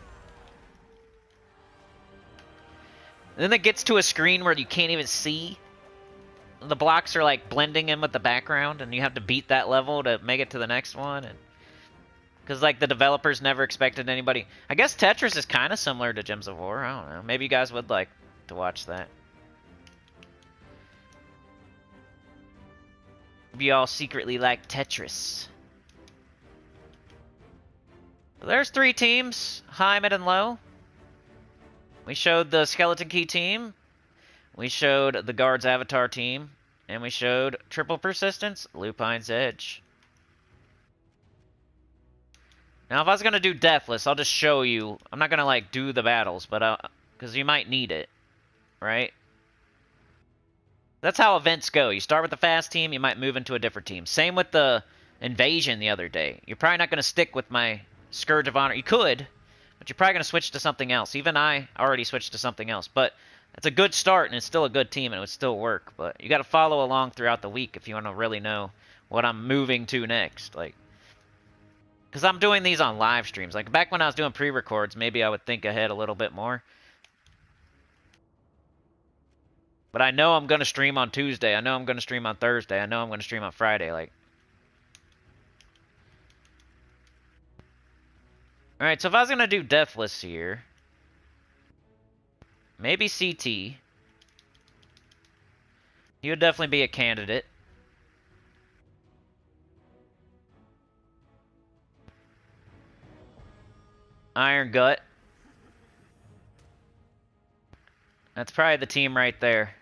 And then it gets to a screen where you can't even see. The blocks are like blending in with the background, and you have to beat that level to make it to the next one. And because like the developers never expected anybody. I guess Tetris is kind of similar to Gems of War. I don't know. Maybe you guys would like to watch that. Maybe y'all secretly like Tetris. There's 3 teams, high, mid, and low. We showed the Skeleton Key team. We showed the Guard's Avatar team. And we showed Triple Persistence, Lupine's Edge. Now, if I was going to do Deathless, I'll just show you. I'm not going to, like, do the battles, but because you might need it, right? That's how events go. You start with the fast team, you might move into a different team. Same with the Invasion the other day. You're probably not going to stick with my Scourge of Honor. You could, but you're probably going to switch to something else. Even I already switched to something else, but it's a good start, and it's still a good team, and it would still work. But you got to follow along throughout the week if you want to really know what I'm moving to next. Like, because I'm doing these on live streams. Like, back when I was doing pre-records, maybe I would think ahead a little bit more. But I know I'm going to stream on Tuesday. I know I'm going to stream on Thursday. I know I'm going to stream on Friday. Like, alright, so if I was going to do Deathless here, maybe CT. He would definitely be a candidate. Iron Gut. That's probably the team right there.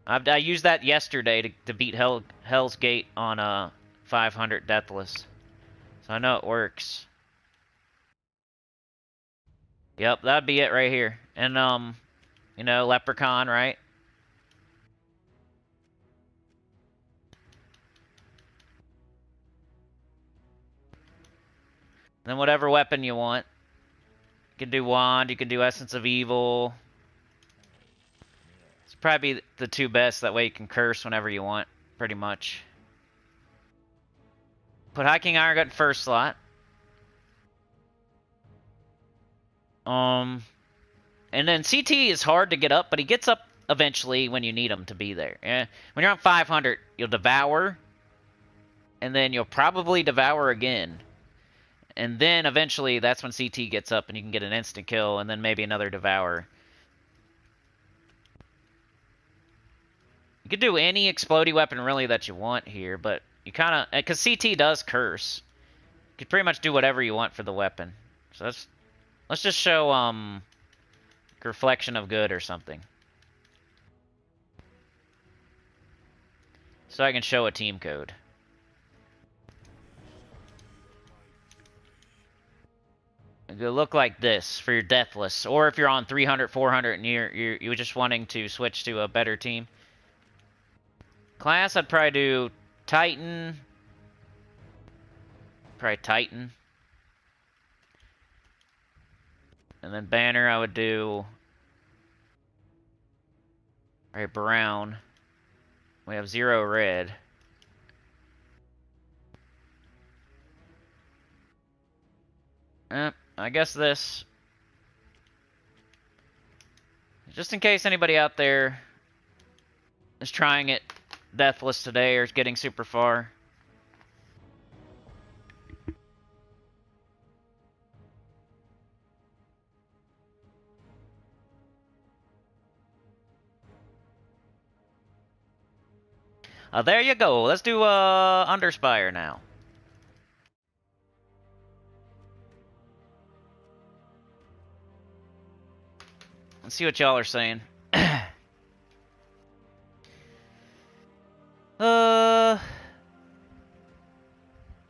I used that yesterday to beat Hell's Gate on 500 Deathless. So I know it works. Yep, that'd be it right here. And, you know, Leprechaun, right? Then whatever weapon you want. You can do Wand, you can do Essence of Evil. It's probably the 2 best, that way you can curse whenever you want, pretty much. Put High King Iron Gut in first slot. And then CT is hard to get up, but he gets up eventually when you need him to be there. Yeah. When you're on 500, you'll Devour, and then you'll probably Devour again. And then eventually, that's when CT gets up and you can get an instant kill, and then maybe another Devour. You could do any explodey weapon really that you want here, but you kind of, because CT does curse, you could pretty much do whatever you want for the weapon. So let's just show Reflection of Good or something, so I can show a team code. It could look like this for your Deathless, or if you're on 300, 400, and you're just wanting to switch to a better team. Class, I'd probably do Titan. Probably Titan. And then Banner, I would do... Alright, Brown. We have 0 red. I guess this. Just in case anybody out there is trying it Deathless today or is getting super far. There you go. Let's do Underspire now. Let's see what y'all are saying.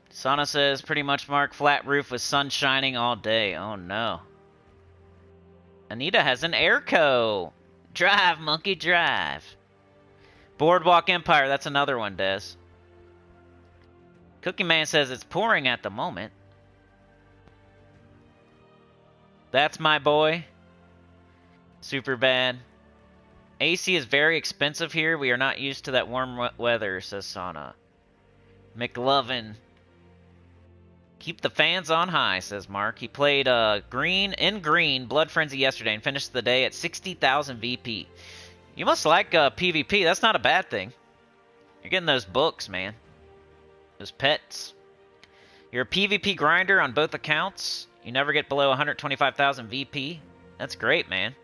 Sana says, pretty much, Mark, flat roof with sun shining all day. Oh, no. Anita has an airco. Drive, monkey, drive. Boardwalk Empire, that's another one, Des. Cookie Man says it's pouring at the moment. That's my boy. Super bad. AC is very expensive here. We are not used to that warm weather, says Sana. McLovin. Keep the fans on high, says Mark. He played green Blood Frenzy yesterday and finished the day at 60,000 VP. You must like PvP. That's not a bad thing. You're getting those books, man. Those pets. You're a PvP grinder on both accounts. You never get below 125,000 VP. That's great, man.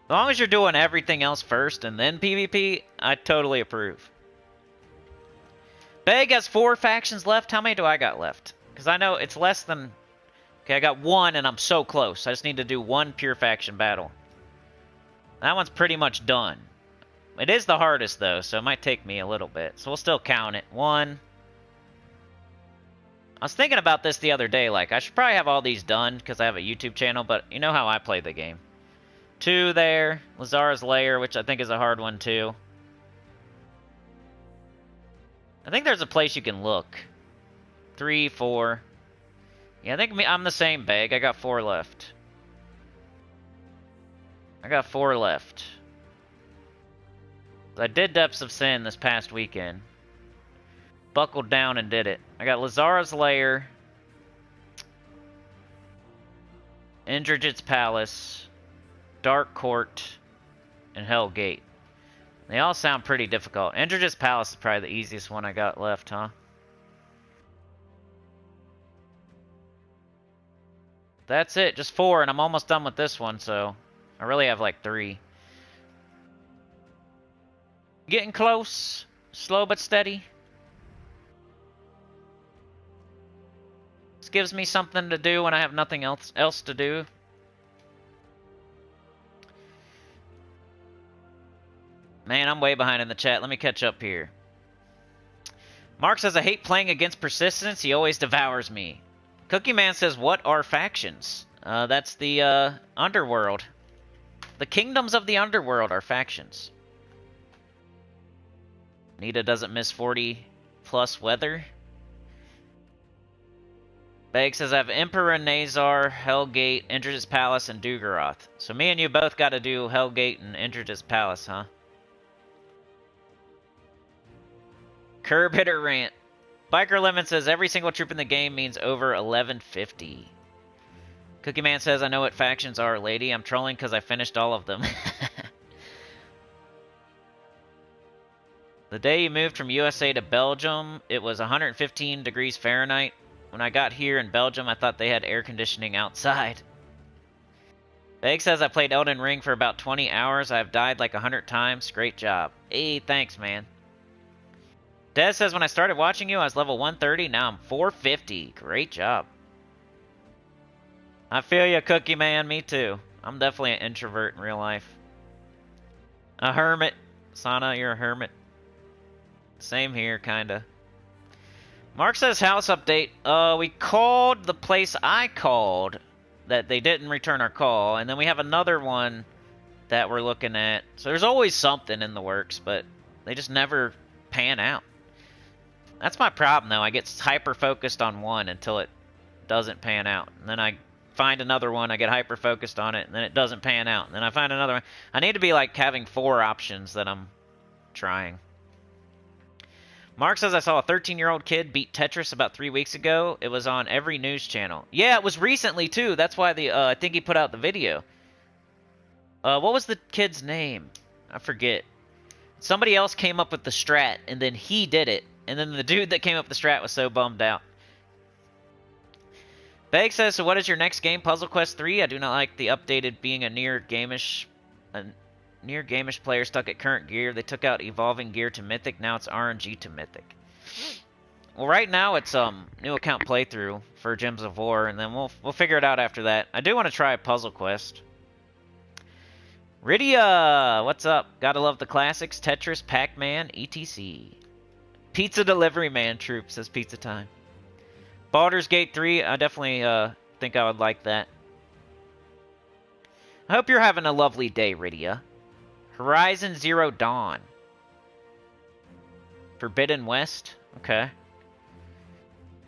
As long as you're doing everything else first and then PvP, I totally approve. Beg has 4 factions left. How many do I got left? Because I know it's less than... Okay, I got 1 and I'm so close. I just need to do 1 pure faction battle. That one's pretty much done. It is the hardest, though, so it might take me a little bit. So we'll still count it. 1. I was thinking about this the other day. Like, I should probably have all these done because I have a YouTube channel, but you know how I play the game. 2 there. Lazara's Lair, which I think is a hard one, too. I think there's a place you can look. 3, 4. Yeah, I think I'm the same, Bag. I got 4 left. I got 4 left. I did Depths of Sin this past weekend. Buckled down and did it. I got Lazara's Lair. Indrajit's Palace. Dark Court. And Hell Gate. They all sound pretty difficult. Indrajit's Palace is probably the easiest one I got left, huh? That's it, just 4, and I'm almost done with this one, so I really have like 3. Getting close, slow but steady. This gives me something to do when I have nothing else to do. Man, I'm way behind in the chat. Let me catch up here. Mark says, I hate playing against persistence. He always devours me. Cookie Man says, what are factions? That's the underworld. The kingdoms of the underworld are factions. Nita doesn't miss 40 plus weather. Bag says, I have Emperor Nazar, Hellgate, Indrajit's Palace, and Dugaroth. So me and you both got to do Hellgate and Indrajit's Palace, huh? Curb Hitter Rant. Biker Lemon says, every single troop in the game means over 1150. Cookie Man says, I know what factions are, lady. I'm trolling because I finished all of them. The day you moved from USA to Belgium, it was 115 degrees Fahrenheit. When I got here in Belgium, I thought they had air conditioning outside. Beg says, I played Elden Ring for about 20 hours. I've died like 100 times. Great job. Hey, thanks, man. Dez says, when I started watching you, I was level 130. Now I'm 450. Great job. I feel you, Cookie Man. Me too. I'm definitely an introvert in real life. A hermit. Sana, you're a hermit. Same here, kinda. Mark says, house update. We called the place I called that they didn't return our call. And then we have another one that we're looking at. So there's always something in the works, but they just never pan out. That's my problem, though. I get hyper-focused on one until it doesn't pan out. And then I find another one, I get hyper-focused on it, and then it doesn't pan out. And then I find another one. I need to be, like, having 4 options that I'm trying. Mark says, I saw a 13-year-old kid beat Tetris about 3 weeks ago. It was on every news channel. Yeah, it was recently, too. That's why I think he put out the video. What was the kid's name? I forget. Somebody else came up with the strat, and then he did it. And then the dude that came up with the strat was so bummed out. Beg says, so what is your next game? Puzzle Quest 3? I do not like the updated being a near gamish player stuck at current gear. They took out evolving gear to mythic. Now it's RNG to mythic. Well, right now it's new account playthrough for Gems of War, and then we'll figure it out after that. I do want to try Puzzle Quest. Rydia, what's up? Gotta love the classics, Tetris, Pac-Man, etc. Pizza Delivery Man Troop says pizza time. Baldur's Gate 3, I definitely think I would like that. I hope you're having a lovely day, Rydia. Horizon Zero Dawn. Forbidden West? Okay.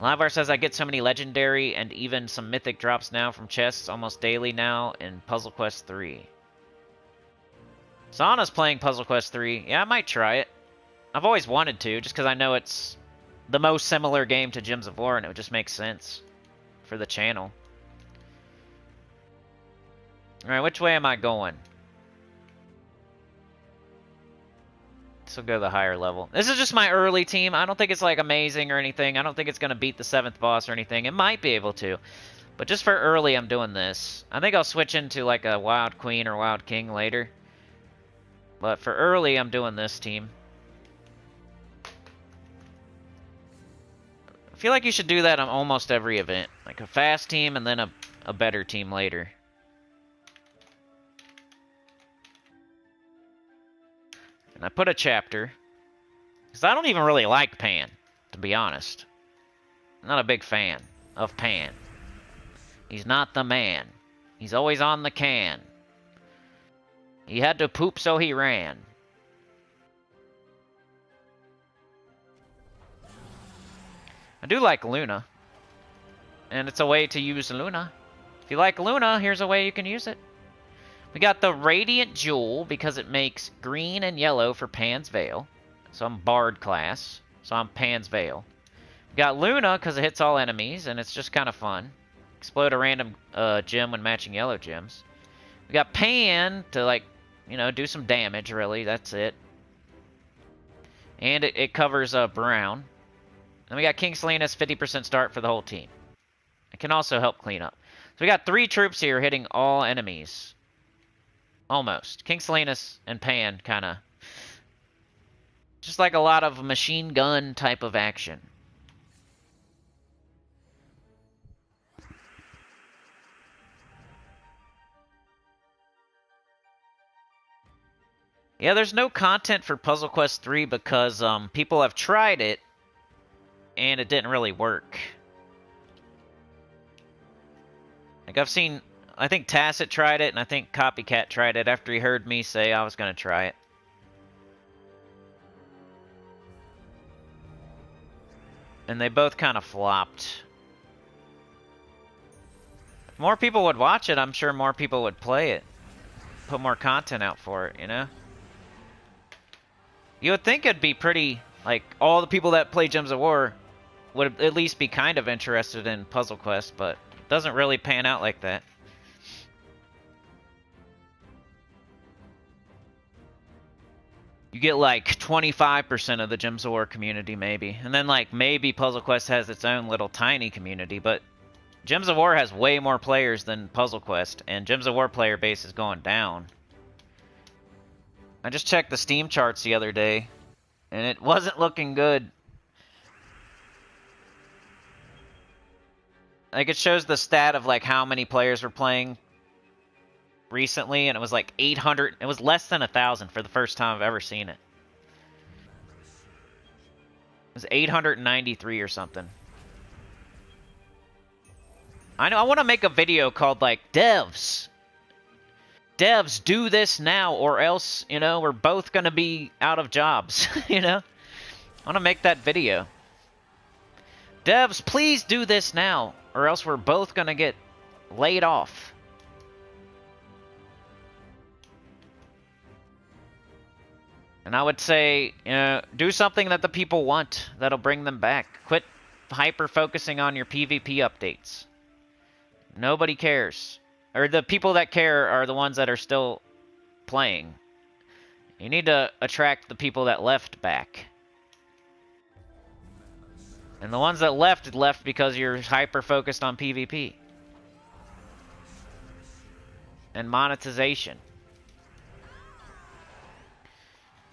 Livar says, I get so many legendary and even some mythic drops now from chests almost daily now in Puzzle Quest 3. Sana's playing Puzzle Quest 3. Yeah, I might try it. I've always wanted to, just because I know it's the most similar game to Gems of War, and it would just make sense for the channel. Alright, which way am I going? This will go to the higher level. This is just my early team. I don't think it's, like, amazing or anything. I don't think it's going to beat the 7th boss or anything. It might be able to. But just for early, I'm doing this. I think I'll switch into, like, a Wild Queen or Wild King later. But for early, I'm doing this team. I feel like you should do that on almost every event. Like a fast team and then a better team later. And I put a chapter. Because I don't even really like Pan, to be honest. I'm not a big fan of Pan. He's not the man. He's always on the can. He had to poop, so he ran. I do like Luna. And it's a way to use Luna. If you like Luna, here's a way you can use it. We got the Radiant Jewel, because it makes green and yellow for Pan's Veil. So I'm Bard class. So I'm Pan's Veil. We got Luna, because it hits all enemies, and it's just kind of fun. Explode a random gem when matching yellow gems. We got Pan to, like, you know, do some damage, really. That's it. And it covers brown. Then we got King Salinas, 50% start for the whole team. It can also help clean up. So we got 3 troops here hitting all enemies. Almost. King Salinas and Pan, kind of. Just like a lot of machine gun type of action. Yeah, there's no content for Puzzle Quest 3 because people have tried it and it didn't really work. Like I've seen, I think Tacit tried it and I think Copycat tried it after he heard me say I was going to try it. And they both kind of flopped. If more people would watch it, I'm sure more people would play it. Put more content out for it, you know? You would think it'd be pretty, like, all the people that play Gems of War would at least be kind of interested in Puzzle Quest, but it doesn't really pan out like that. You get, like, 25% of the Gems of War community, maybe. And then, like, maybe Puzzle Quest has its own little tiny community, but Gems of War has way more players than Puzzle Quest, and Gems of War player base is going down. I just checked the Steam charts the other day, and it wasn't looking good. Like, it shows the stat of, like, how many players were playing recently, and it was, like, 800. It was less than 1,000 for the first time I've ever seen it. It was 893 or something. I know, I want to make a video called, like, Devs, do this now, or else, you know, we're both going to be out of jobs, you know? I want to make that video. Devs, please do this now, or else we're both going to get laid off. And I would say, you know, do something that the people want that'll bring them back. Quit hyper-focusing on your PvP updates. Nobody cares. Or the people that care are the ones that are still playing. You need to attract the people that left back. And the ones that left because you're hyper-focused on PvP. And monetization.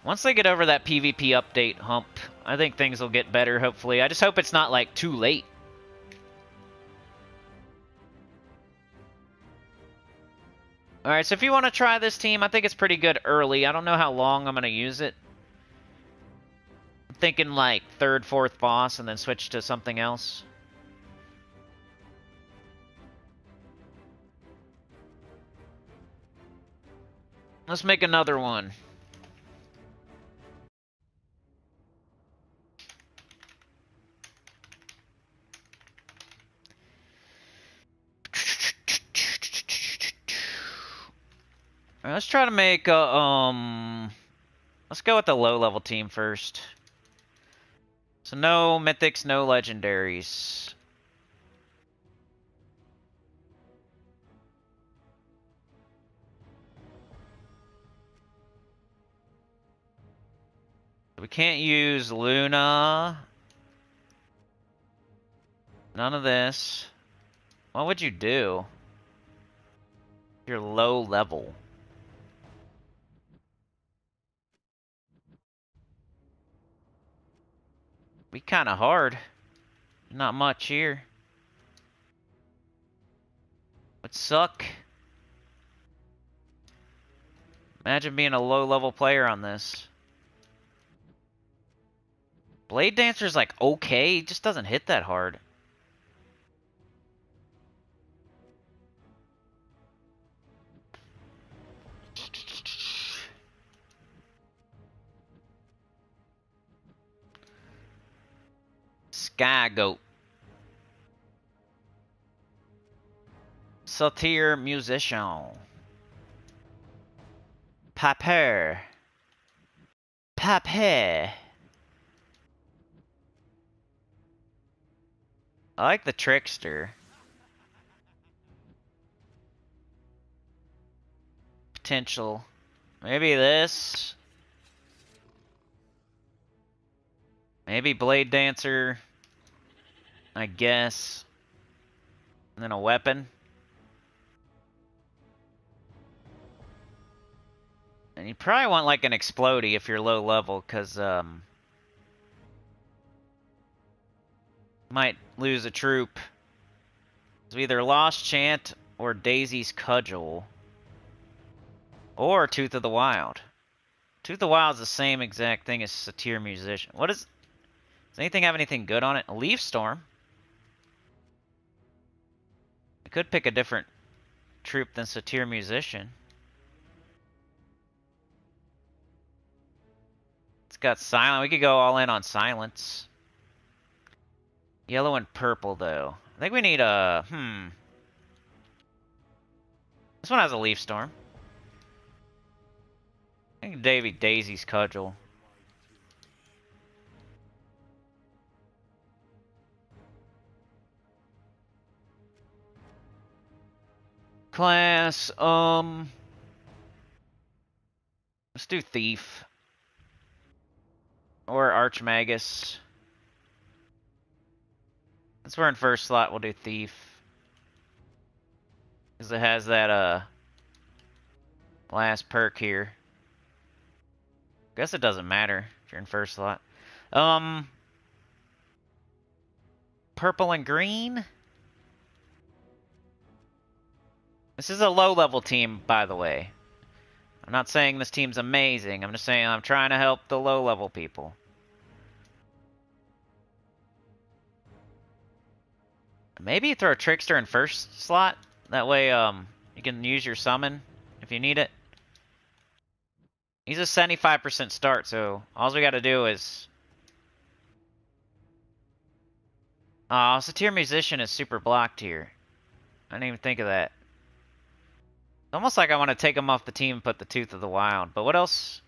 Once they get over that PvP update hump, I think things will get better, hopefully. I just hope it's not, like, too late. Alright, so if you want to try this team, I think it's pretty good early. I don't know how long I'm going to use it. I'm thinking like 3rd, 4th boss and then switch to something else. Let's make another one. Alright, let's try to make a, let's go with the low-level team first. So no mythics, no legendaries. We can't use Luna. None of this. What would you do? You're low level. Be kind of hard. Not much here. Would suck. Imagine being a low level player on this. Blade Dancer's like okay, it just doesn't hit that hard. Sky Goat. Satyr Musician. Paper. Pape. I like the Trickster. Potential. Maybe this. Maybe Blade Dancer. I guess. And then a weapon. And you probably want like an Explodey if you're low level, because might lose a troop. So either Lost Chant or Daisy's Cudgel. Or Tooth of the Wild. Tooth of the Wild is the same exact thing as Satyr Musician. What is... Does anything have anything good on it? A Leaf Storm. I could pick a different troop than Satyr Musician. It's got Silent. We could go all in on Silence. Yellow and purple, though. I think we need a... This one has a Leaf Storm. I think Daisy's Cudgel. Class, let's do Thief. Or Archmagus. Since we're in first slot, we'll do Thief. Because it has that, last perk here. Guess it doesn't matter if you're in first slot. Purple and green? This is a low-level team, by the way. I'm not saying this team's amazing. I'm just saying I'm trying to help the low-level people. Maybe you throw a Trickster in first slot. That way, you can use your summon if you need it. He's a 75% start, so all we gotta do is... Aw, Satyr Musician is super blocked here. I didn't even think of that. It's almost like I want to take him off the team and put the Tooth of the Wild. But what else?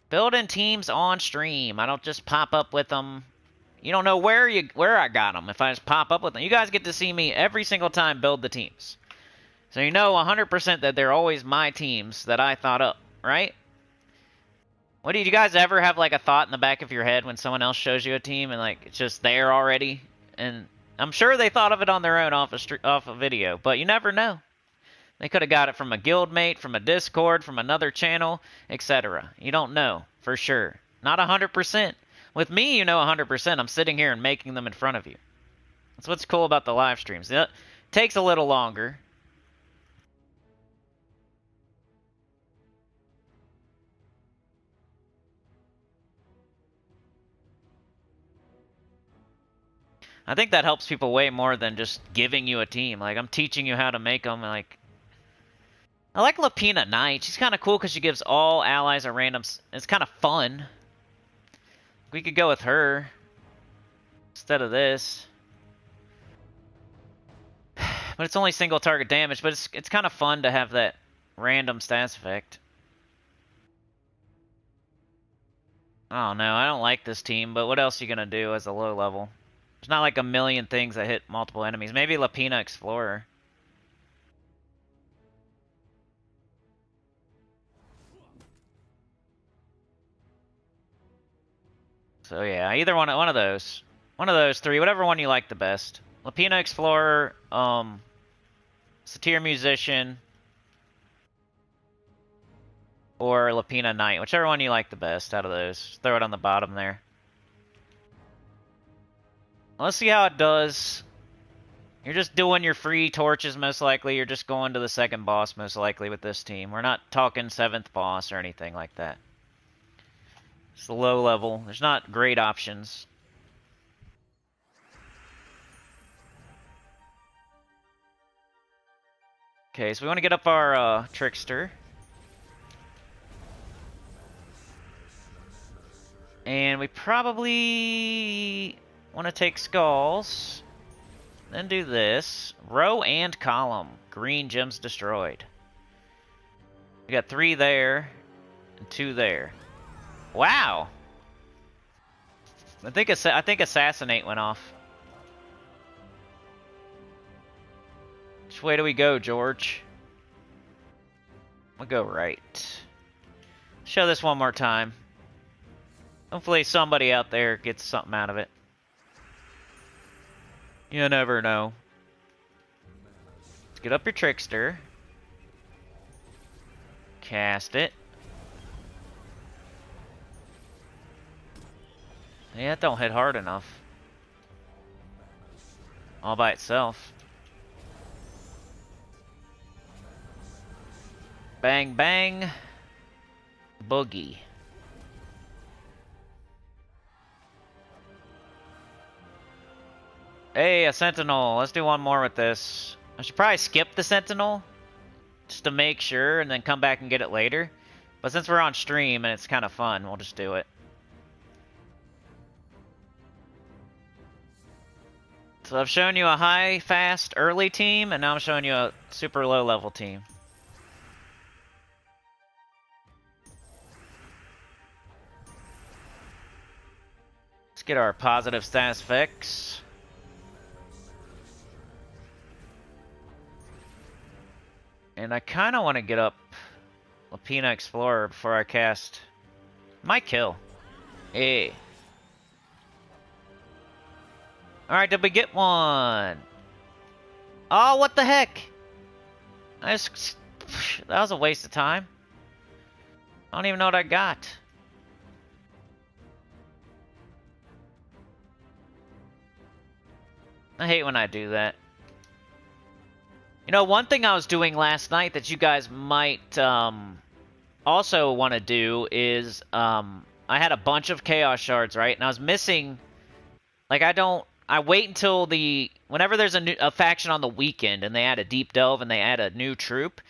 Building teams on stream. I don't just pop up with them. You don't know where I got them if I just pop up with them. You guys get to see me every single time build the teams. So you know 100% that they're always my teams that I thought up, right? What did you guys ever have like a thought in the back of your head when someone else shows you a team and like it's just there already? And I'm sure they thought of it on their own off a video, but you never know. They could have got it from a guildmate, from a Discord, from another channel, etc. You don't know for sure. Not 100%. With me, you know 100%. I'm sitting here and making them in front of you. That's what's cool about the live streams. It takes a little longer. I think that helps people way more than just giving you a team. Like, I'm teaching you how to make them. Like, I like Lapina Knight. She's kind of cool because she gives all allies a random... It's kind of fun. We could go with her instead of this. But it's only single target damage, but it's kind of fun to have that random stats effect. Oh no, I don't like this team, but what else are you going to do as a low level? There's not like a million things that hit multiple enemies. Maybe Lapina Explorer. So yeah, either one of those. One of those three, whatever one you like the best. Lapina Explorer, Satyr Musician, or Lapina Knight. Whichever one you like the best out of those. Throw it on the bottom there. Let's see how it does. You're just doing your free torches most likely. You're just going to the second boss most likely with this team. We're not talking 7th boss or anything like that. It's a low level. There's not great options. Okay, so we want to get up our Trickster. And we probably want to take Skulls. Then do this. Row and column. Green gems destroyed. We got 3 there and 2 there. Wow! I think Assassinate went off. Which way do we go, George? We'll go right. Show this one more time. Hopefully somebody out there gets something out of it. You never know. Let's get up your Trickster. Cast it. Yeah, it don't hit hard enough. All by itself. Bang, bang. Boogie. Hey, a Sentinel. Let's do one more with this. I should probably skip the Sentinel just to make sure and then come back and get it later. But since we're on stream and it's kind of fun, we'll just do it. So I've shown you a high, fast, early team, and now I'm showing you a super low level team. Let's get our positive status effects. And I kind of want to get up Lapina Explorer before I cast. Might kill. Hey. Alright, did we get one? Oh, what the heck? That was a waste of time. I don't even know what I got. I hate when I do that. You know, one thing I was doing last night that you guys might also want to do is I had a bunch of Chaos Shards, right? And I was missing... Like, I wait until whenever there's a faction on the weekend and they add a deep delve and they add a new troop,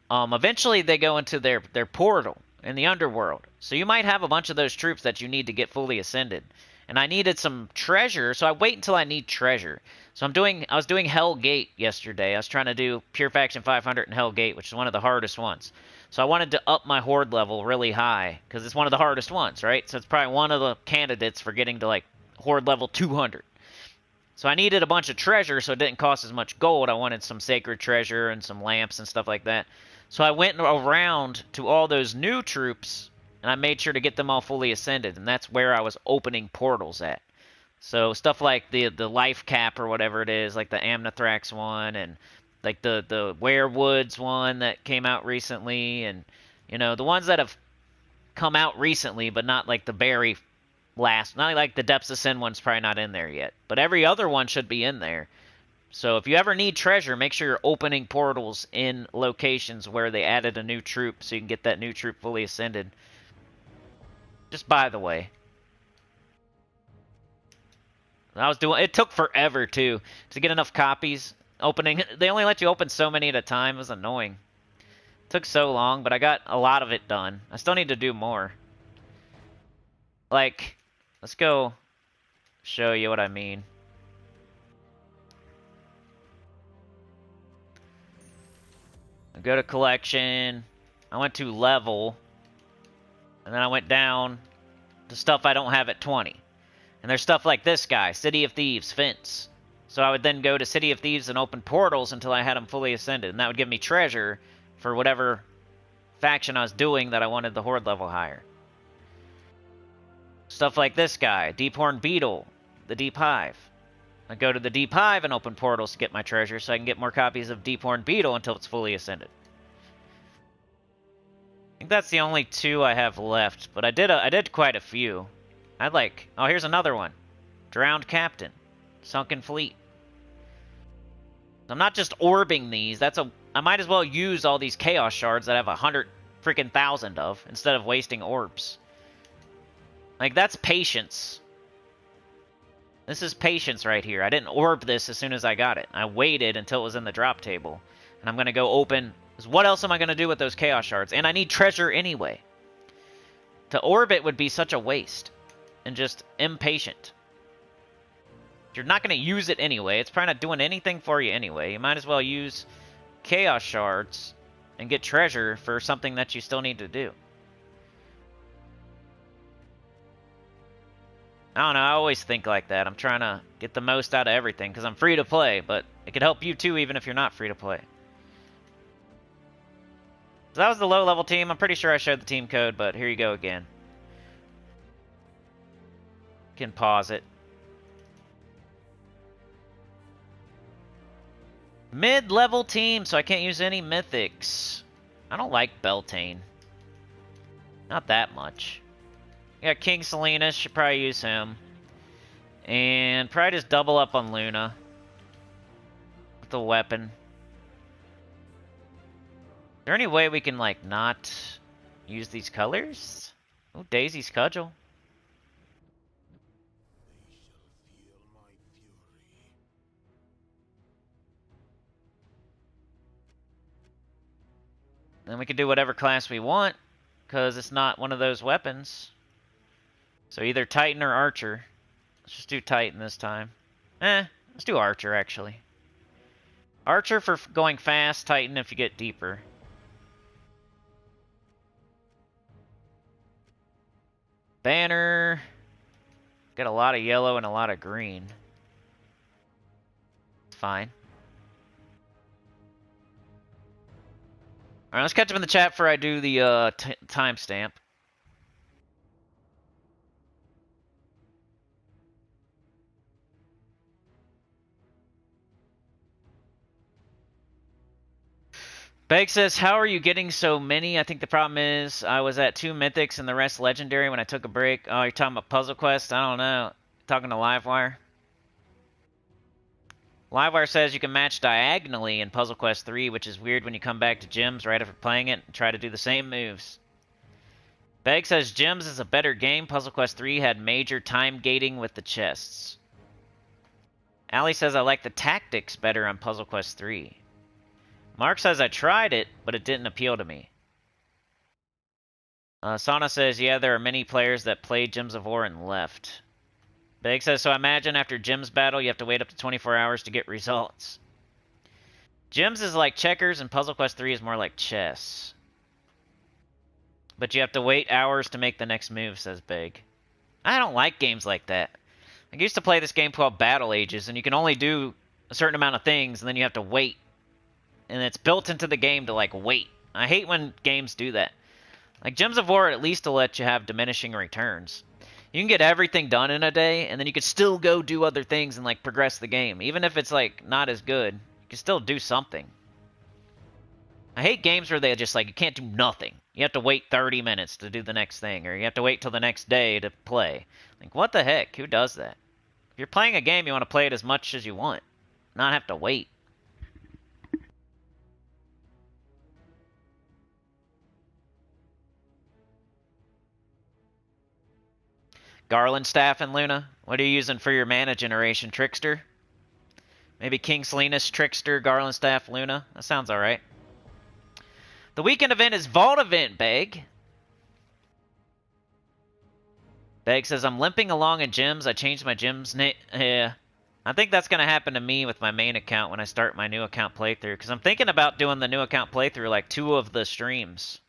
eventually they go into their portal in the underworld. So you might have a bunch of those troops that you need to get fully ascended. And I needed some treasure, so I wait until I need treasure. So I was doing Hell Gate yesterday. I was trying to do Pure Faction 500 and Hell Gate, which is one of the hardest ones. So I wanted to up my horde level really high because it's one of the hardest ones, right? So it's probably one of the candidates for getting to like horde level 200. So I needed a bunch of treasure so it didn't cost as much gold. I wanted some sacred treasure and some lamps and stuff like that. So I went around to all those new troops and I made sure to get them all fully ascended. And that's where I was opening portals at. So stuff like the life cap or whatever it is, like the Amnithrax one and like the Werewoods one that came out recently. And, you know, the ones that have come out recently but not like the very last. Not like the Depths of Sin one's probably not in there yet, but every other one should be in there. So if you ever need treasure, make sure you're opening portals in locations where they added a new troop so you can get that new troop fully ascended. Just by the way. It took forever too to get enough copies. Opening, they only let you open so many at a time. It was annoying. It took so long, but I got a lot of it done. I still need to do more. Like, let's go show you what I mean. I go to collection. I went to level. And then I went down to stuff I don't have at 20. And there's stuff like this guy, City of Thieves, Fence. So I would then go to City of Thieves and open portals until I had them fully ascended. And that would give me treasure for whatever faction I was doing that I wanted the Horde level higher. Stuff like this guy, Deephorn Beetle, the Deep Hive. I go to the Deep Hive and open portals to get my treasure so I can get more copies of Deephorn Beetle until it's fully ascended. I think that's the only two I have left, but I did quite a few. I'd like... Oh, here's another one. Drowned Captain. Sunken Fleet. I'm not just orbing these. I might as well use all these Chaos Shards that I have 100,000 of instead of wasting orbs. Like, that's patience. This is patience right here. I didn't orb this as soon as I got it. I waited until it was in the drop table. And I'm going to go open... What else am I going to do with those Chaos Shards? And I need treasure anyway. To orb it would be such a waste. And just impatient. You're not going to use it anyway. It's probably not doing anything for you anyway. You might as well use Chaos Shards and get treasure for something that you still need to do. I don't know, I always think like that. I'm trying to get the most out of everything because I'm free to play, but it could help you too even if you're not free to play. So that was the low-level team. I'm pretty sure I showed the team code, but here you go again. You can pause it. Mid-level team, so I can't use any mythics. I don't like Beltane. Not that much. Yeah, King Salinas, should probably use him. And probably just double up on Luna. With the weapon. Is there any way we can, like, not use these colors? Oh, Daisy's Cudgel. Then we can do whatever class we want, because it's not one of those weapons. So either Titan or Archer. Let's just do Titan this time. Let's do Archer, actually. Archer for going fast, Titan if you get deeper. Banner. Got a lot of yellow and a lot of green. It's fine. Alright, let's catch up in the chat before I do the timestamp. Beg says, how are you getting so many? I think the problem is I was at 2 mythics and the rest legendary when I took a break. Oh, you're talking about Puzzle Quest? I don't know. Talking to Livewire? Livewire says you can match diagonally in Puzzle Quest 3, which is weird when you come back to Gems right after playing it and try to do the same moves. Beg says Gems is a better game. Puzzle Quest 3 had major time gating with the chests. Allie says I like the tactics better on Puzzle Quest 3. Mark says I tried it, but it didn't appeal to me. Sana says, yeah, there are many players that played Gems of War and left. Beg says, so I imagine after Gems battle, you have to wait up to 24 hours to get results. Gems is like checkers, and Puzzle Quest 3 is more like chess. But you have to wait hours to make the next move, says Beg. I don't like games like that. I used to play this game called Battle Ages, and you can only do a certain amount of things, and then you have to wait. And it's built into the game to, like, wait. I hate when games do that. Like, Gems of War at least will let you have diminishing returns. You can get everything done in a day, and then you can still go do other things and, like, progress the game. Even if it's, like, not as good, you can still do something. I hate games where they just, like, you can't do nothing. You have to wait 30 minutes to do the next thing, or you have to wait till the next day to play. Like, what the heck? Who does that? If you're playing a game, you want to play it as much as you want, not have to wait. Garland Staff and Luna, what are you using for your mana generation, Trickster? Maybe King Salinas, Trickster, Garland Staff, Luna? That sounds alright. The weekend event is Vault Event, Beg. Beg says, I'm limping along in gyms. I changed my gym's name. Yeah. I think that's going to happen to me with my main account when I start my new account playthrough. Because I'm thinking about doing the new account playthrough like 2 of the streams.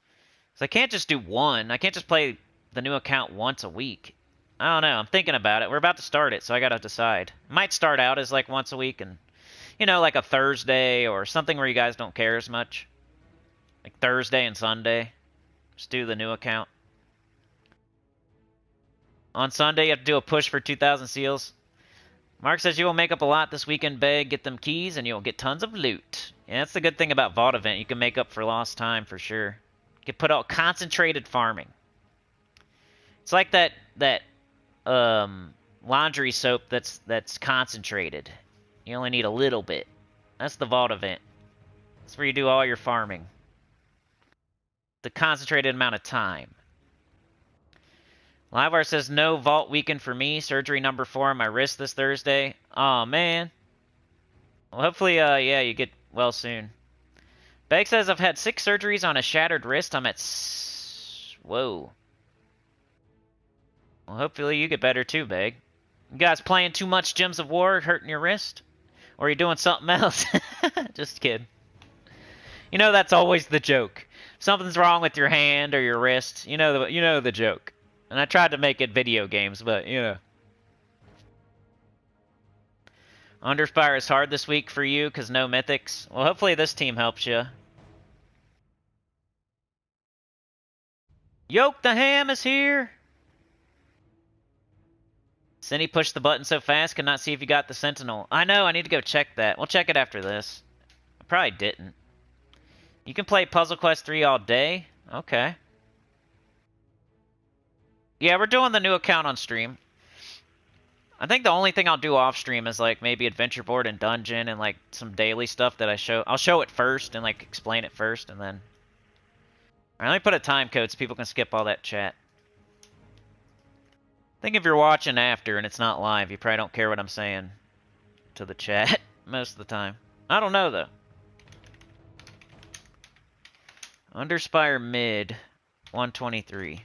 So I can't just do 1. I can't just play the new account once a week. I don't know. I'm thinking about it. We're about to start it, so I got to decide. Might start out as like once a week and, you know, like a Thursday or something where you guys don't care as much. Like Thursday and Sunday. Just do the new account. On Sunday, you have to do a push for 2,000 seals. Mark says you will make up a lot this weekend, Beg. Get them keys, and you'll get tons of loot. Yeah, that's the good thing about Vault Event. You can make up for lost time for sure. You can put out concentrated farming. It's like that laundry soap that's concentrated. You only need a little bit. That's the Vault Event. That's where you do all your farming. The concentrated amount of time. Livewire says no vault weekend for me. Surgery number 4 on my wrist this Thursday. Aw, man. Well, hopefully, yeah, you get well soon. Beg says I've had 6 surgeries on a shattered wrist. I'm at... Whoa. Well, hopefully you get better too, Beg. You guys playing too much Gems of War, hurting your wrist? Or are you doing something else? Just kidding. You know that's always the joke. Something's wrong with your hand or your wrist. You know the joke. And I tried to make it video games, but, you know. Underspire is hard this week for you because no mythics. Well, hopefully this team helps you. Yoke the Ham is here. Cindy pushed the button so fast, could not see if you got the Sentinel. I know, I need to go check that. We'll check it after this. I probably didn't. You can play Puzzle Quest 3 all day? Okay. Yeah, we're doing the new account on stream. I think the only thing I'll do off stream is like maybe Adventure Board and Dungeon and like some daily stuff that I show. I'll show it first and like explain it first and then... Alright, let me put a time code so people can skip all that chat. I think if you're watching after and it's not live, you probably don't care what I'm saying to the chat most of the time. I don't know though. Underspire mid 123.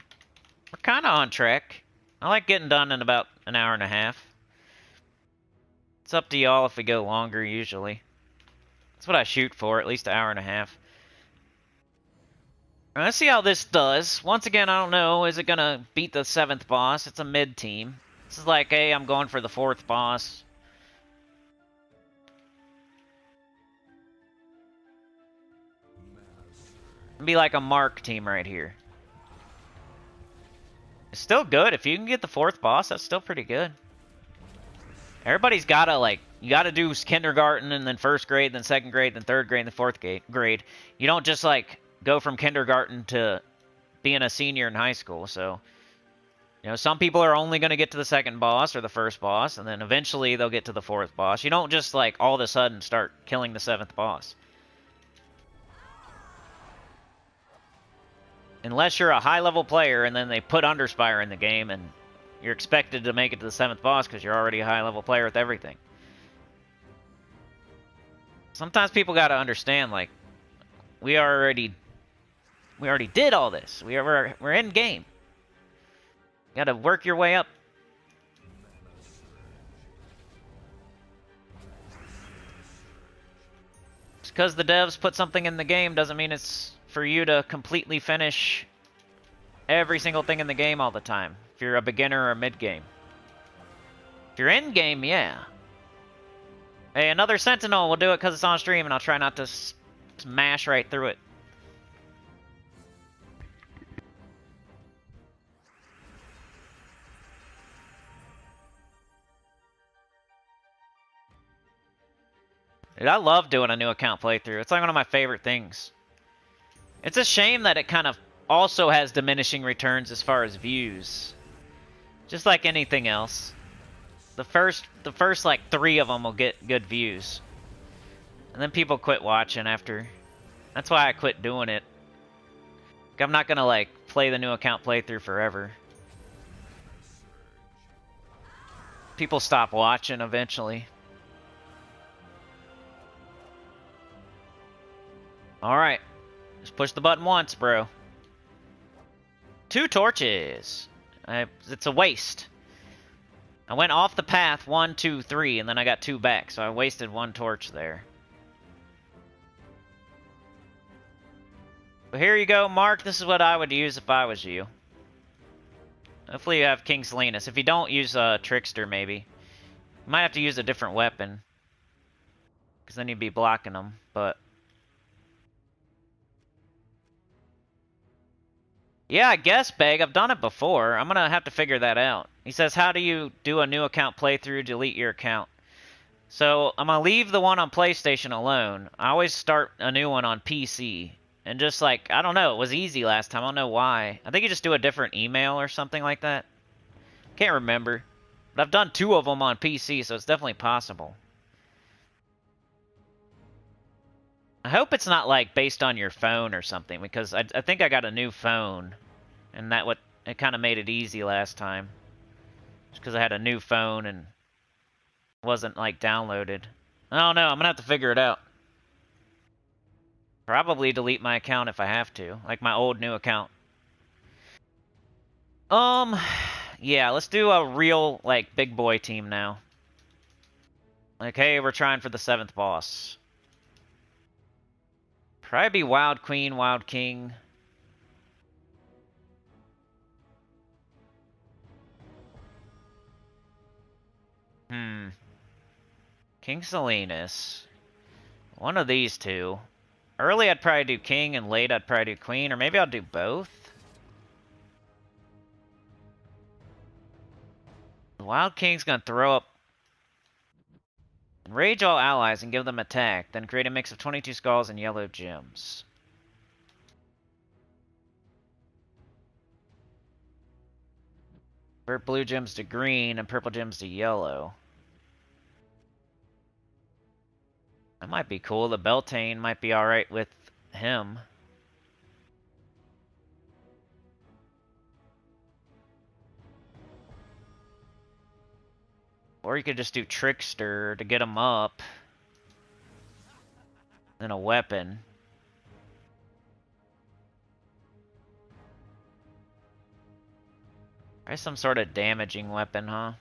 We're kind of on track. I like getting done in about an hour and a half. It's up to y'all if we go longer, usually. That's what I shoot for, at least an hour and a half. Right, let's see how this does. Once again, I don't know. Is it going to beat the 7th boss? It's a mid team. This is like, hey, I'm going for the 4th boss. It'd be like a Mark team right here. It's still good. If you can get the 4th boss, that's still pretty good. Everybody's gotta, like, you gotta do kindergarten and then 1st grade, then 2nd grade, then 3rd grade, and then 4th grade. You don't just, like, go from kindergarten to being a senior in high school, so... You know, some people are only gonna get to the 2nd boss or the 1st boss, and then eventually they'll get to the 4th boss. You don't just, like, all of a sudden start killing the 7th boss. Unless you're a high-level player and then they put Underspire in the game and you're expected to make it to the 7th boss because you're already a high-level player with everything. Sometimes people gotta understand, like, we already did all this. We're in game. You gotta work your way up. Just because the devs put something in the game doesn't mean it's for you to completely finish every single thing in the game all the time. If you're a beginner or mid-game. If you're in-game, yeah. Hey, another Sentinel. We'll do it because it's on stream, and I'll try not to smash right through it. Dude, I love doing a new account playthrough. It's like one of my favorite things. It's a shame that it kind of also has diminishing returns as far as views. Just like anything else. The first like 3 of them will get good views. And then people quit watching after. That's why I quit doing it. I'm not gonna like play the new account playthrough forever. People stop watching eventually. Alright. Just push the button once, bro. 2 torches. It's a waste. I went off the path 1, 2, 3, and then I got 2 back, so I wasted 1 torch there. But here you go, Mark. This is what I would use if I was you. Hopefully you have King Salinas. If you don't, use Trickster, maybe. You might have to use a different weapon. Because then you'd be blocking them, but... Yeah, I guess, Beg. I've done it before. I'm gonna have to figure that out. He says, how do you do a new account playthrough, delete your account? So, I'm gonna leave the one on PlayStation alone. I always start a new one on PC. And just like, I don't know, it was easy last time. I don't know why. I think you just do a different email or something like that. Can't remember. But I've done 2 of them on PC, so it's definitely possible. I hope it's not like based on your phone or something, because I think I got a new phone. And it kind of made it easy last time. Just because I had a new phone and wasn't like downloaded. I don't know, I'm gonna have to figure it out. Probably delete my account if I have to. Like my old new account. Yeah, let's do a real, like, big boy team now. Like, hey, we're trying for the 7th boss. Probably be Wild Queen, Wild King. King Salinas. One of these 2. Early, I'd probably do King, and late, I'd probably do Queen, or maybe I'll do both. The Wild King's gonna throw up... Enrage all allies and give them attack, then create a mix of 22 skulls and yellow gems. Convert blue gems to green and purple gems to yellow. That might be cool. The Beltane might be alright with him. Or you could just do Trickster to get him up. Then a weapon. Try some sort of damaging weapon, huh?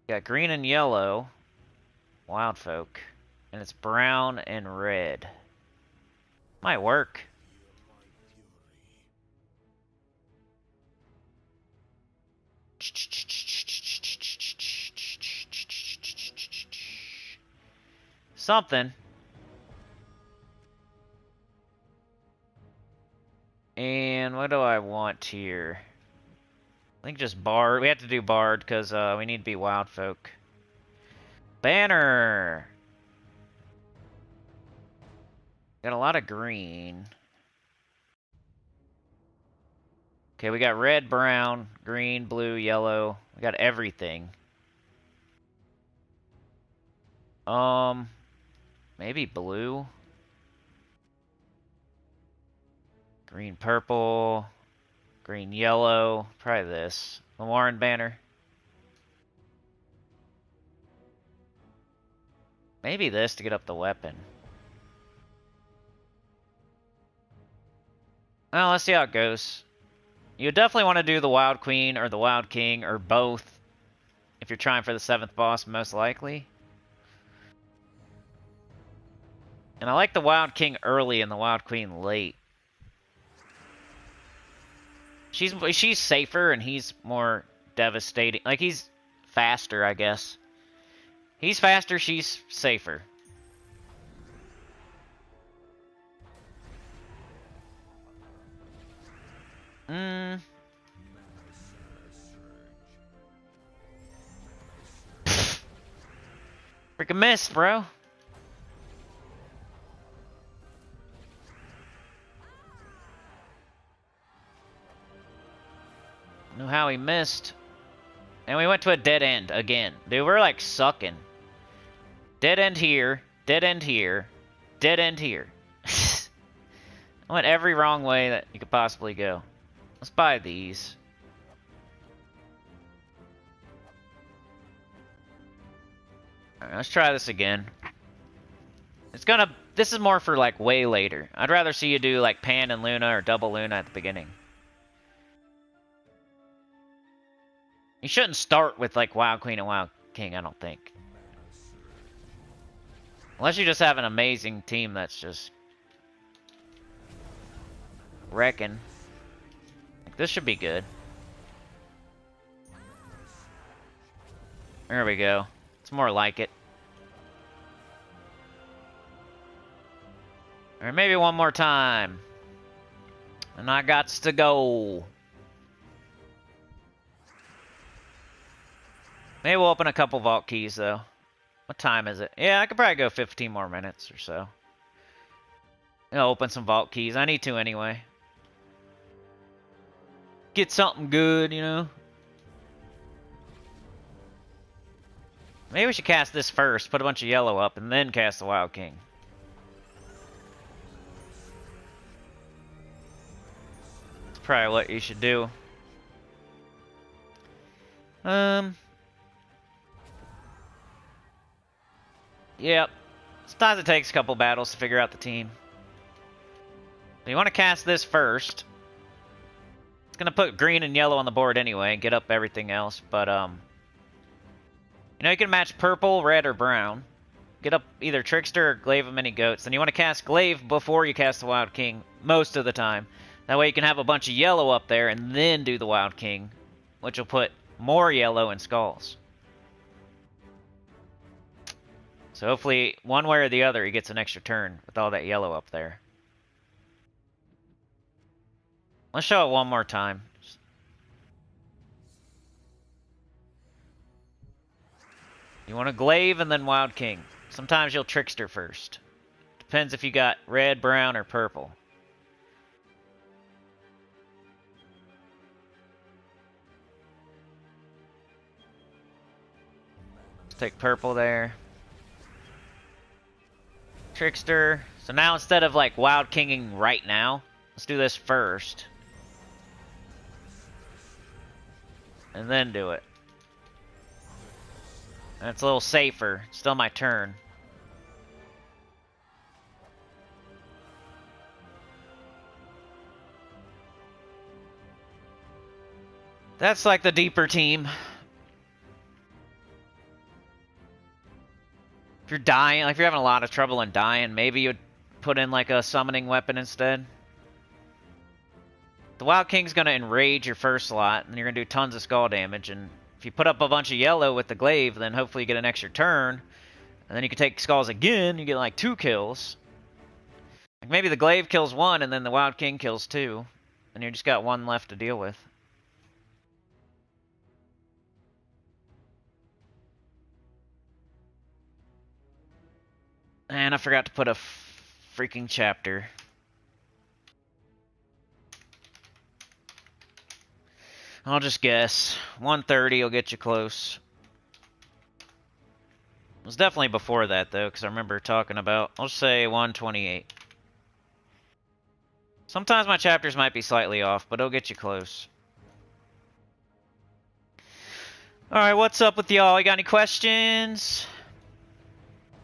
Got green and yellow. Wild folk. And it's brown and red. Might work. Something. And what do I want here? I think just Bard. We have to do Bard because we need to be Wild Folk. Banner! Got a lot of green. Okay, we got red, brown, green, blue, yellow. We got everything. Maybe blue. Green, purple. Green, yellow. Probably this. The Warren banner. Maybe this to get up the weapon. Well, let's see how it goes. You definitely want to do the Wild Queen or the Wild King or both if you're trying for the 7th boss, most likely. And I like the Wild King early and the Wild Queen late. She's safer and he's more devastating. Like, he's faster, I guess. He's faster, she's safer. Freaking missed, bro. Know how he missed. And we went to a dead end again. Dude, we're like sucking. Dead end here. Dead end here. Dead end here. I went every wrong way that you could possibly go. Let's buy these. Alright, let's try this again. This is more for like way later. I'd rather see you do like Pan and Luna or double Luna at the beginning. You shouldn't start with like Wild Queen and Wild King, I don't think. Unless you just have an amazing team that's just wrecking. Like, this should be good. There we go. It's more like it. Or maybe one more time. And I gots to go. Maybe we'll open a couple vault keys, though. What time is it? Yeah, I could probably go 15 more minutes or so. I'll open some vault keys. I need to anyway. Get something good, you know? Maybe we should cast this first, put a bunch of yellow up, and then cast the Wild King. That's probably what you should do. Yep. Sometimes it takes a couple battles to figure out the team. So you want to cast this first. It's going to put green and yellow on the board anyway and get up everything else, but, you know, you can match purple, red, or brown. Get up either Trickster or Glaive of Many Goats. Then you want to cast Glaive before you cast the Wild King, most of the time. That way you can have a bunch of yellow up there and then do the Wild King, which will put more yellow in skulls. So hopefully, one way or the other, he gets an extra turn with all that yellow up there. Let's show it one more time. You want to Glaive and then Wild King. Sometimes you'll Trickster first. Depends if you got red, brown, or purple. Let's take purple there. Trickster. So now instead of like Wild Kinging right now, let's do this first. And then do it. That's a little safer. Still my turn. That's like the deeper team. If you're dying, like if you're having a lot of trouble and dying, maybe you'd put in like a summoning weapon instead. The Wild King's going to enrage your first slot, and you're going to do tons of skull damage, and if you put up a bunch of yellow with the Glaive, then hopefully you get an extra turn, and then you can take skulls again, you get like 2 kills. Like maybe the Glaive kills 1, and then the Wild King kills 2, and you just got 1 left to deal with. And I forgot to put a freaking chapter. I'll just guess. 130 will get you close. It was definitely before that, though, because I remember talking about... I'll just say 128. Sometimes my chapters might be slightly off, but it'll get you close. Alright, what's up with y'all? You got any questions?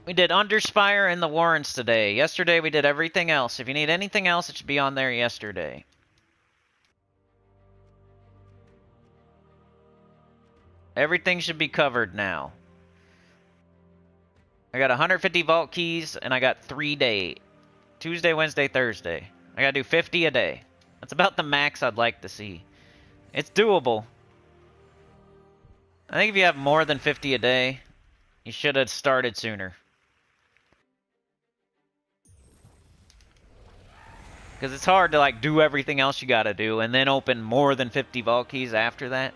We did Underspire and the Warrens today. Yesterday we did everything else. If you need anything else, it should be on there yesterday. Everything should be covered now. I got 150 vault keys, and I got 3 days. Tuesday, Wednesday, Thursday. I gotta do 50 a day. That's about the max I'd like to see. It's doable. I think if you have more than 50 a day, you should have started sooner. Because it's hard to like do everything else you gotta do and then open more than 50 vault keys after that.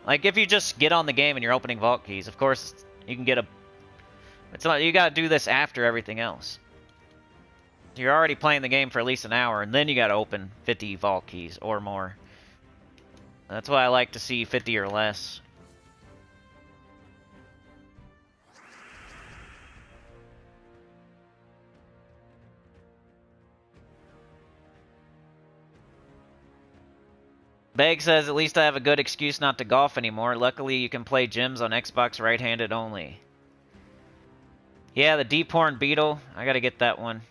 Like if you just get on the game and you're opening vault keys, of course you can get a It's not, you gotta do this after everything else. You're already playing the game for at least an hour, and then you gotta open 50 vault keys or more. That's why I like to see 50 or less. Beg says, at least I have a good excuse not to golf anymore. Luckily, you can play gyms on Xbox right-handed only. Yeah, the Deep Horn Beetle. I gotta get that one.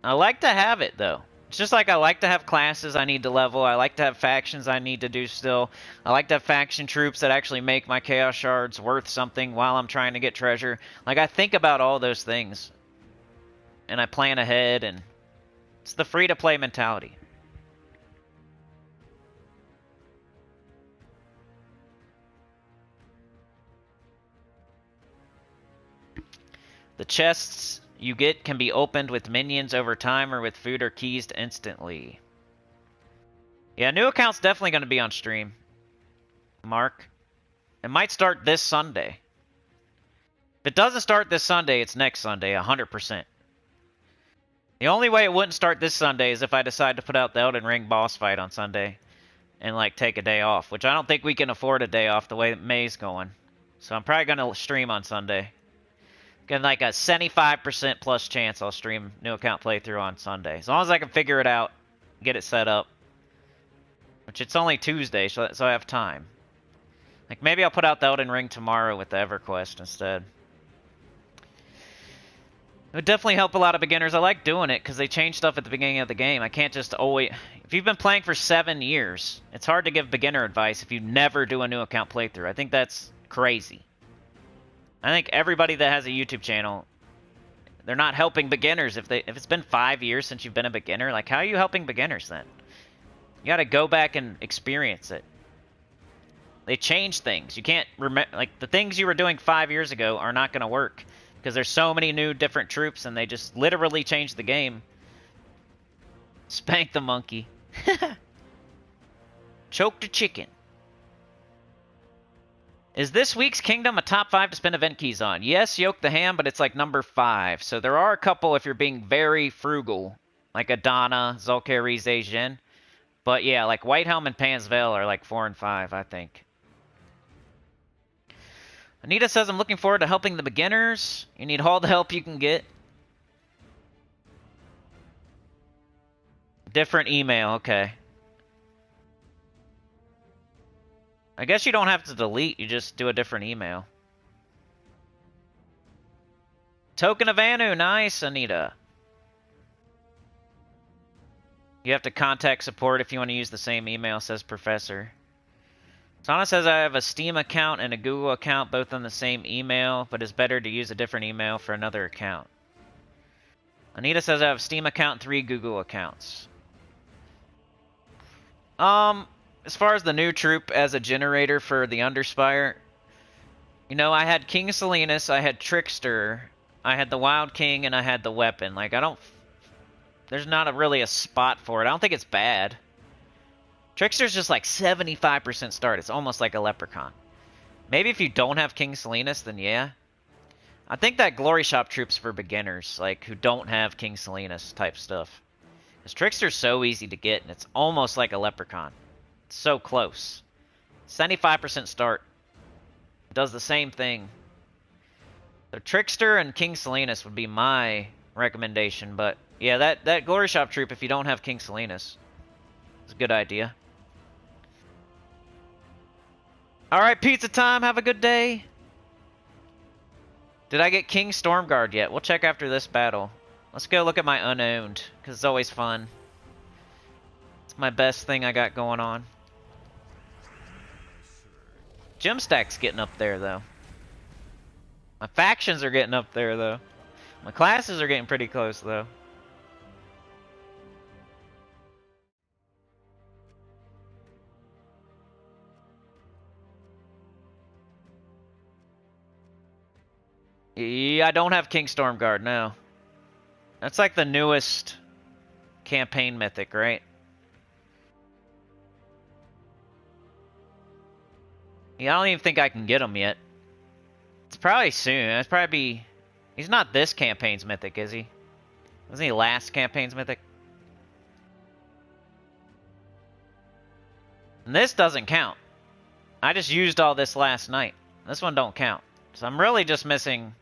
I like to have it, though. It's just like I like to have classes I need to level. I like to have factions I need to do still. I like to have faction troops that actually make my Chaos Shards worth something while I'm trying to get treasure. Like, I think about all those things. And I plan ahead, and it's the free-to-play mentality. The chests you get can be opened with minions over time or with food or keys instantly. Yeah, new account's definitely going to be on stream. Mark. It might start this Sunday. If it doesn't start this Sunday, it's next Sunday, 100%. The only way it wouldn't start this Sunday is if I decide to put out the Elden Ring boss fight on Sunday and, like, take a day off, which I don't think we can afford a day off the way May's going. So I'm probably going to stream on Sunday. Getting like a 75% plus chance I'll stream new account playthrough on Sunday. As long as I can figure it out, get it set up. Which it's only Tuesday, so I have time. Like, maybe I'll put out the Elden Ring tomorrow with the EverQuest instead. It would definitely help a lot of beginners. I like doing it because they change stuff at the beginning of the game. I can't just always... If you've been playing for 7 years, it's hard to give beginner advice if you never do a new account playthrough. I think that's crazy. I think everybody that has a YouTube channel, they're not helping beginners. If it's been 5 years since you've been a beginner, like, how are you helping beginners then? You got to go back and experience it. They change things. You can't remember, like, the things you were doing 5 years ago are not going to work because there's so many new different troops and they just literally changed the game. Spank the monkey. Choke the chicken. Is this week's Kingdom a top 5 to spend event keys on? Yes, Yoke the Ham, but it's like number 5. So there are a couple if you're being very frugal, like Adana, Zolkari, Zejin. But yeah, like Whitehelm and Pan's Veil are like 4 and 5, I think. Anita says, I'm looking forward to helping the beginners. You need all the help you can get. Different email, okay. I guess you don't have to delete, you just do a different email. Token of Anu, nice, Anita. You have to contact support if you want to use the same email, says Professor. Sana says I have a Steam account and a Google account, both on the same email, but it's better to use a different email for another account. Anita says I have a Steam account and 3 Google accounts. As far as the new troop as a generator for the Underspire, you know, I had King Salinas, I had Trickster, I had the Wild King, and I had the Weapon. Like, there's not really a spot for it. I don't think it's bad. Trickster's just like 75% start. It's almost like a Leprechaun. Maybe if you don't have King Salinas, then yeah. I think that Glory Shop troop's for beginners, like, who don't have King Salinas type stuff. Because Trickster's so easy to get, and it's almost like a Leprechaun. It's so close. 75% start. It does the same thing. So Trickster and King Salinas would be my recommendation, but yeah, that Glory Shop troop, if you don't have King Salinas, is a good idea. Alright, pizza time. Have a good day. Did I get King Stormguard yet? We'll check after this battle. Let's go look at my unowned, because it's always fun. It's my best thing I got going on. Gem stack's getting up there, though. My factions are getting up there, though. My classes are getting pretty close, though. Yeah, I don't have King Stormguard, no. That's like the newest campaign mythic, right? Yeah, I don't even think I can get them yet. It's probably soon. It's probably be... He's not this campaign's mythic, is he? Wasn't he last campaign's mythic? And this doesn't count. I just used all this last night. This one don't count. So I'm really just missing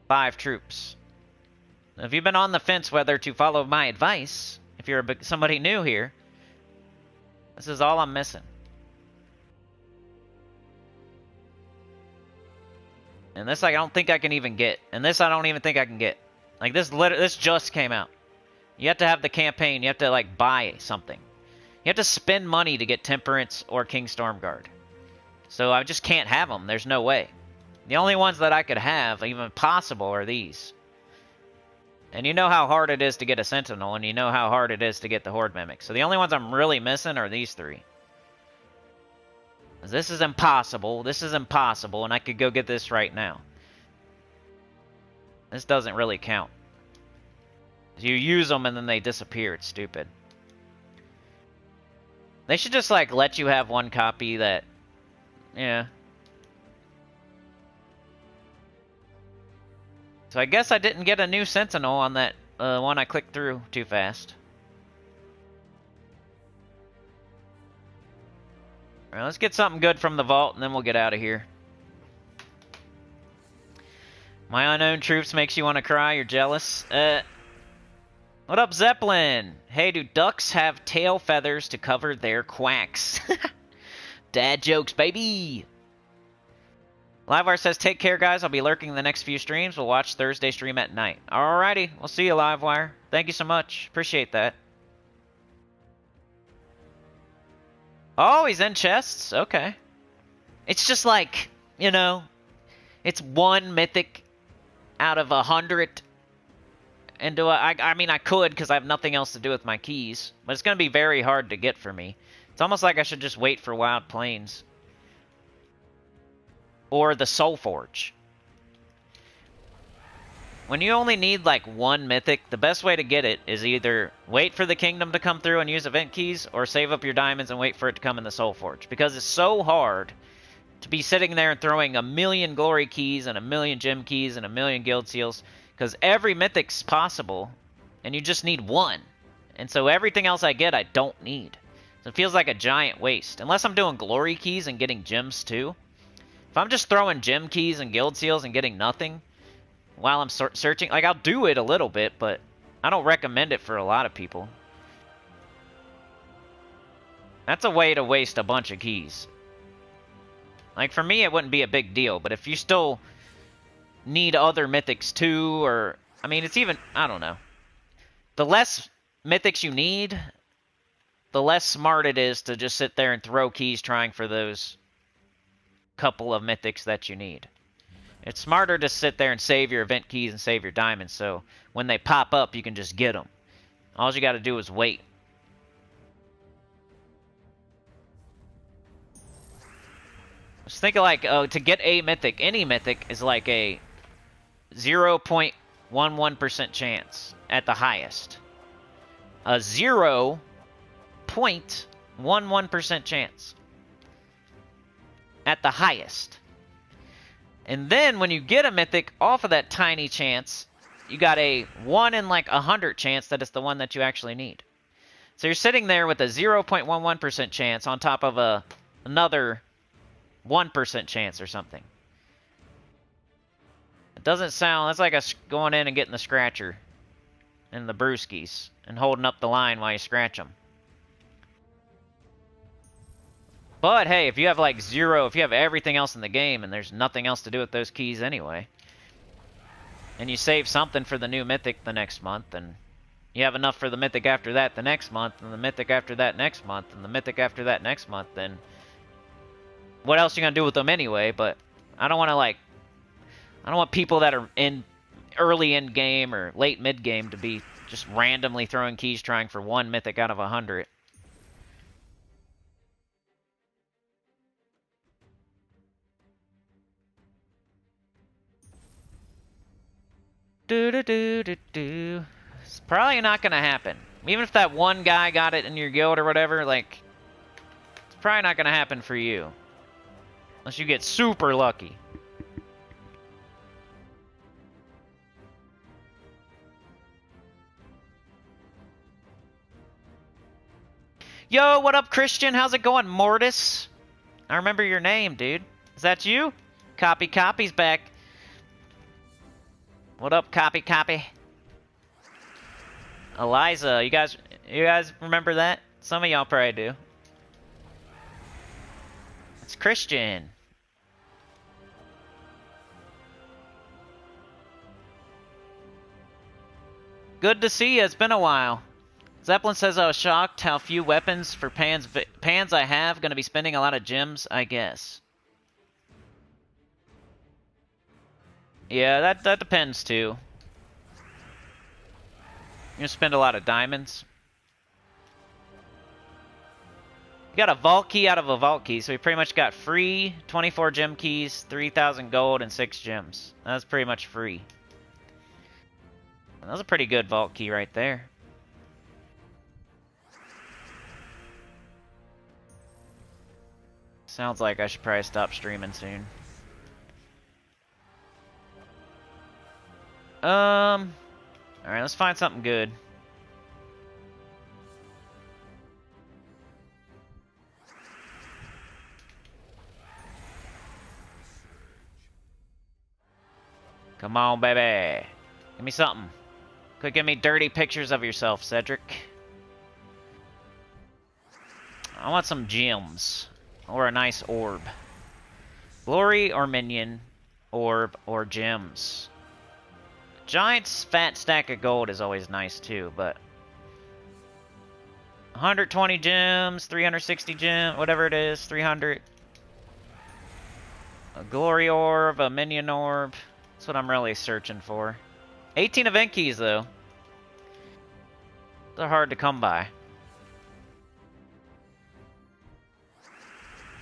5 troops. If you've been on the fence whether to follow my advice, if you're somebody new here, this is all I'm missing. And this I don't think I can even get. And this I don't even think I can get. Like this just came out. You have to have the campaign. You have to like buy something. You have to spend money to get Temperance or King Stormguard. So I just can't have them. There's no way. The only ones that I could have, even possible, are these. And you know how hard it is to get a Sentinel, and you know how hard it is to get the Horde Mimic. So the only ones I'm really missing are these 3. This is impossible. This is impossible, and I could go get this right now. This doesn't really count. You use them and then they disappear. It's stupid. They should just, like, let you have one copy that... Yeah. So I guess I didn't get a new Sentinel on that one I clicked through too fast. Alright, let's get something good from the vault, and then we'll get out of here. My unknown troops makes you want to cry. You're jealous. What up, Zeppelin? Hey, do ducks have tail feathers to cover their quacks? Dad jokes, baby! Livewire says, take care, guys. I'll be lurking the next few streams. We'll watch Thursday stream at night. Alrighty. We'll see you, Livewire. Thank you so much. Appreciate that. Oh, he's in chests? Okay. It's just like, you know, it's one mythic out of 100. And I mean, I could because I have nothing else to do with my keys. But it's going to be very hard to get for me. It's almost like I should just wait for Wild Plains. Or the Soul Forge. When you only need like one mythic, the best way to get it is either wait for the kingdom to come through and use event keys, or save up your diamonds and wait for it to come in the Soul Forge. Because it's so hard to be sitting there and throwing 1,000,000 glory keys and 1,000,000 gem keys and 1,000,000 guild seals. Because every mythic's possible, and you just need one. And so everything else I get, I don't need. So it feels like a giant waste. Unless I'm doing glory keys and getting gems too. If I'm just throwing gem keys and guild seals and getting nothing while I'm searching, like, I'll do it a little bit, but I don't recommend it for a lot of people. That's a way to waste a bunch of keys. Like, for me, it wouldn't be a big deal, but if you still need other mythics too, or, I mean, it's even, I don't know. The less mythics you need, the less smart it is to just sit there and throw keys trying for those couple of mythics that you need. It's smarter to sit there and save your event keys and save your diamonds, so when they pop up, you can just get them. All you got to do is wait. Just think of like, to get a mythic, any mythic is like a 0.11% chance at the highest. A 0.11% chance at the highest. And then when you get a mythic off of that tiny chance, you got a 1 in like 100 chance that it's the one that you actually need. So you're sitting there with a 0.11% chance on top of another 1% chance or something. It doesn't sound... That's like us going in and getting the scratcher and the brewskis and holding up the line while you scratch them. But hey, if you have like zero, if you have everything else in the game and there's nothing else to do with those keys anyway, and you save something for the new mythic the next month, and you have enough for the mythic after that the next month, and the mythic after that next month, and the mythic after that next month, then what else are you gonna do with them anyway? But I don't want to like, I don't want people that are in early end game or late mid game to be just randomly throwing keys trying for one mythic out of 100. It's probably not gonna happen. Even if that one guy got it in your guild or whatever, like, it's probably not gonna happen for you. Unless you get super lucky. Yo, what up, Christian? How's it going, Mortis? I remember your name, dude. Is that you? Copy's back. What up, Copy? Eliza, you guys remember that? Some of y'all probably do. It's Christian. Good to see you. It's been a while. Zeppelin says I was shocked how few weapons for pans I have. Gonna be spending a lot of gems, I guess. Yeah, that depends too. You're gonna spend a lot of diamonds. You got a vault key out of a vault key, so we pretty much got free 24 gem keys, 3,000 gold, and 6 gems. That's pretty much free. That was a pretty good vault key right there. Sounds like I should probably stop streaming soon. Alright, let's find something good. Come on, baby. Give me something. Quit giving me dirty pictures of yourself, Cedric. I want some gems. Or a nice orb. Glory or minion. Orb or gems. Giant fat stack of gold is always nice too, but 120 gems, 360 gems, whatever it is, 300. A glory orb, a minion orb. That's what I'm really searching for. 18 event keys though. They're hard to come by.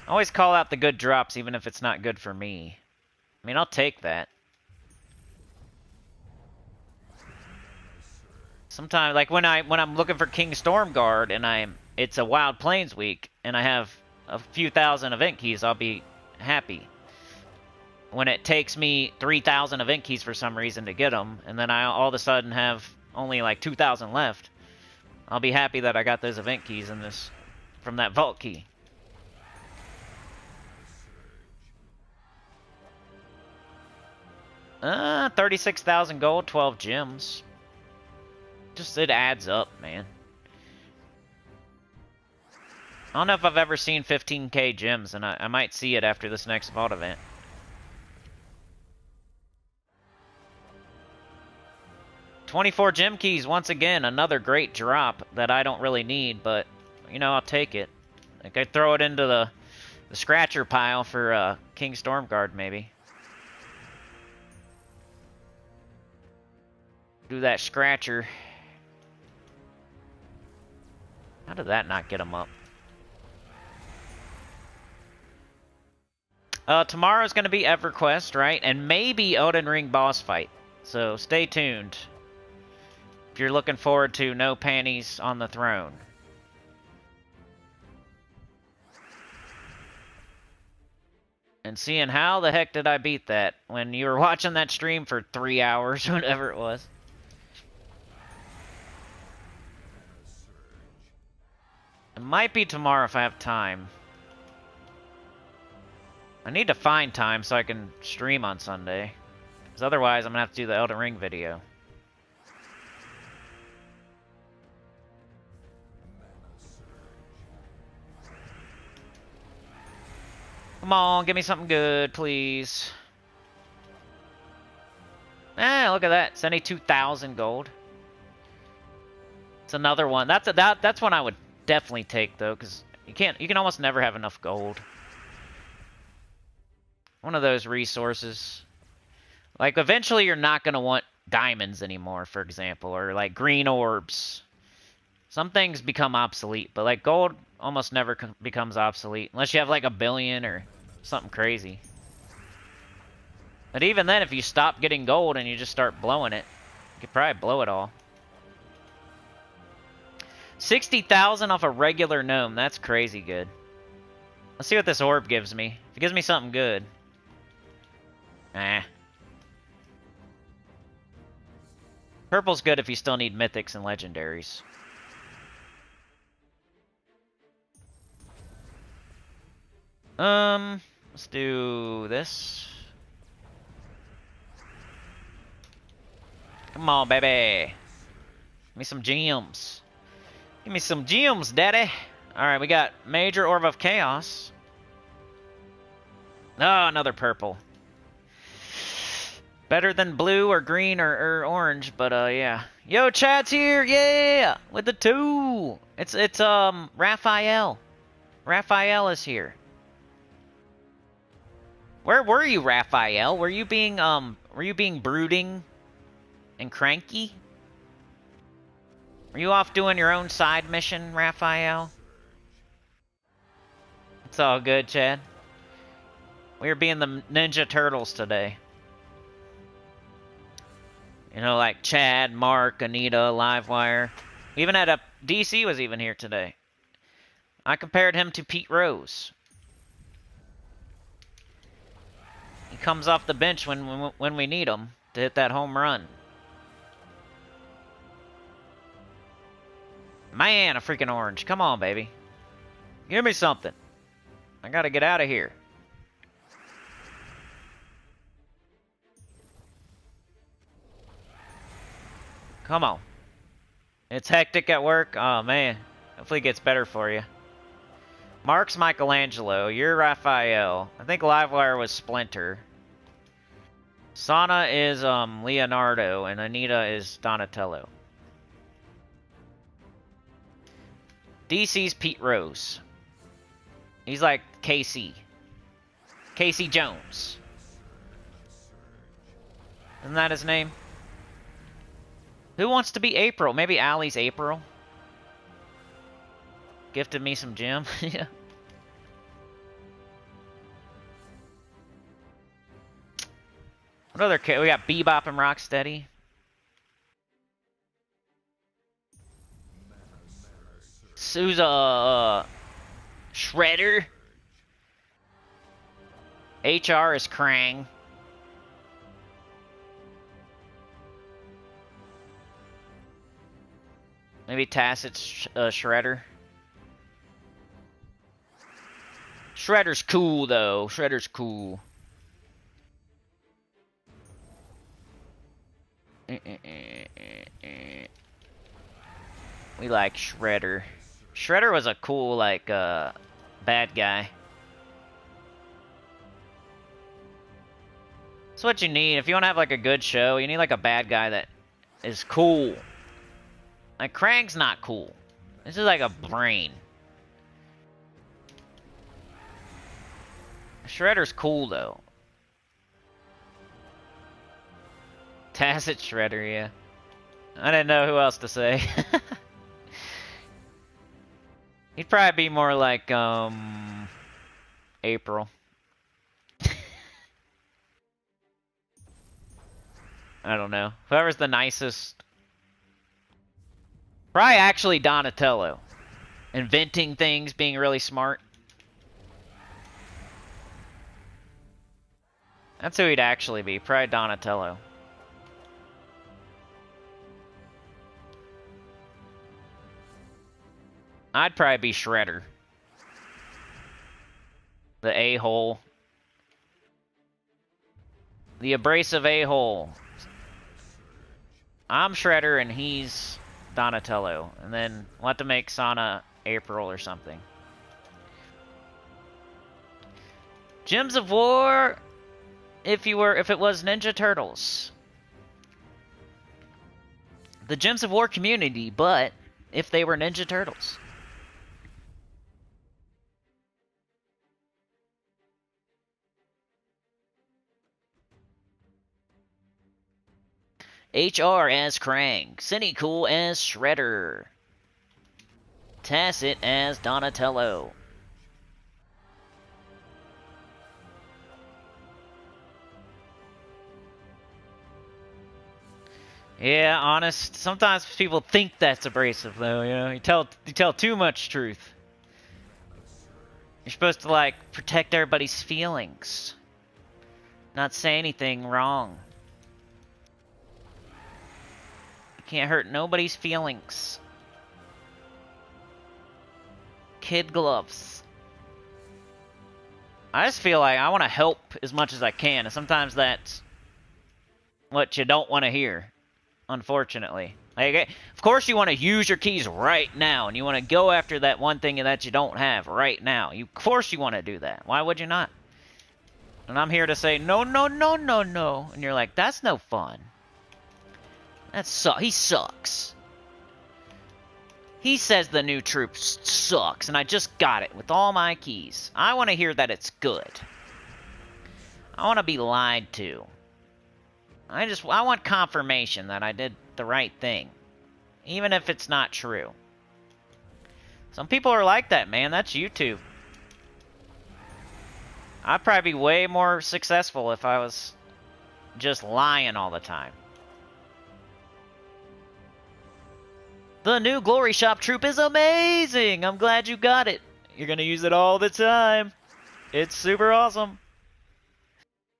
I always call out the good drops even if it's not good for me. I mean, I'll take that. Sometimes, like when I'm looking for King Stormguard and it's a Wild Plains week and I have a few thousand event keys, I'll be happy. When it takes me 3,000 event keys for some reason to get them, and then I all of a sudden have only like 2,000 left, I'll be happy that I got those event keys in this from that vault key. Uh, 36,000 gold, 12 gems. Just, it adds up, man. I don't know if I've ever seen 15k gems, and I might see it after this next vault event. $24 gem keys, once again, another great drop that I don't really need, but, you know, I'll take it. Like, I throw it into the scratcher pile for King Stormguard, maybe. Do that scratcher. How did that not get him up? Tomorrow's going to be EverQuest, right? And maybe Elden Ring boss fight. So stay tuned. If you're looking forward to no panties on the throne. And seeing how the heck did I beat that when you were watching that stream for 3 hours, whatever it was. It might be tomorrow if I have time. I need to find time so I can stream on Sunday. Because otherwise I'm going to have to do the Elden Ring video. Come on, give me something good, please. Look at that. 72,000 gold. It's another one. That's one I would definitely take though, because you can almost never have enough gold. One of those resources. Like eventually you're not gonna want diamonds anymore, for example, or like green orbs. Some things become obsolete, but like gold almost never becomes obsolete unless you have like 1 billion or something crazy. But even then, if you stop getting gold and you just start blowing it, you could probably blow it all. 60,000 off a regular gnome. That's crazy good. Let's see what this orb gives me. If it gives me something good. Purple's good if you still need mythics and legendaries. Let's do this. Come on, baby. Give me some gems. Give me some gems, daddy. Alright, we got Major Orb of Chaos. Oh, another purple. Better than blue or green or orange, but yeah. Yo, Chad's here, yeah! With the 2! It's Raphael. Raphael is here. Where were you, Raphael? Were you being brooding and cranky? Were you off doing your own side mission, Raphael? It's all good, Chad. We were being the Ninja Turtles today. You know, like Chad, Mark, Anita, Livewire. We even had a... DC was even here today. I compared him to Pete Rose. He comes off the bench when we need him to hit that home run. Man, a freaking orange. Come on, baby. Give me something. I gotta get out of here. Come on. It's hectic at work. Oh, man. Hopefully it gets better for you. Mark's Michelangelo. You're Raphael. I think Livewire was Splinter. Sana is Leonardo. And Anita is Donatello. DC's Pete Rose. He's like Casey. Casey Jones. Isn't that his name? Who wants to be April? Maybe Allie's April. Gifted me some gem. Yeah. What other we got Bebop and Rocksteady. Sousa Shredder. HR is Krang. Maybe Tacit's Shredder. Shredder's cool, though. Shredder's cool. We like Shredder. Shredder was a cool, like, bad guy. That's what you need. If you want to have, like, a good show, you need, like, a bad guy that is cool. Like, Krang's not cool. This is like a brain. Shredder's cool, though. Tacit Shredder, yeah. I didn't know who else to say. He'd probably be more like, April. I don't know. Whoever's the nicest. Probably actually Donatello. Inventing things, being really smart. That's who he'd actually be. Probably Donatello. I'd probably be Shredder. The a-hole. The abrasive a-hole. I'm Shredder and he's Donatello. And then we'll have to make Sana April or something. Gems of War if it was Ninja Turtles. The Gems of War community, but if they were Ninja Turtles. HR as Krang. Sinnycool as Shredder. Tacit as Donatello. Yeah, honest. Sometimes people think that's abrasive, though. You know, you tell too much truth. You're supposed to like protect everybody's feelings, not say anything wrong. You can't hurt nobody's feelings. Kid gloves. I just feel like I want to help as much as I can, and sometimes that's what you don't want to hear, unfortunately. Like, of course you want to use your keys right now, and you want to go after that one thing that you don't have right now. Of course you want to do that. Why would you not? And I'm here to say, no, no, no, no, no. And you're like, that's no fun. He sucks. He says the new troop sucks, and I just got it with all my keys. I want to hear that it's good. I want to be lied to. I want confirmation that I did the right thing, even if it's not true. Some people are like that, man. That's YouTube. I'd probably be way more successful if I was just lying all the time. The new Glory Shop troop is amazing! I'm glad you got it. You're gonna use it all the time. It's super awesome.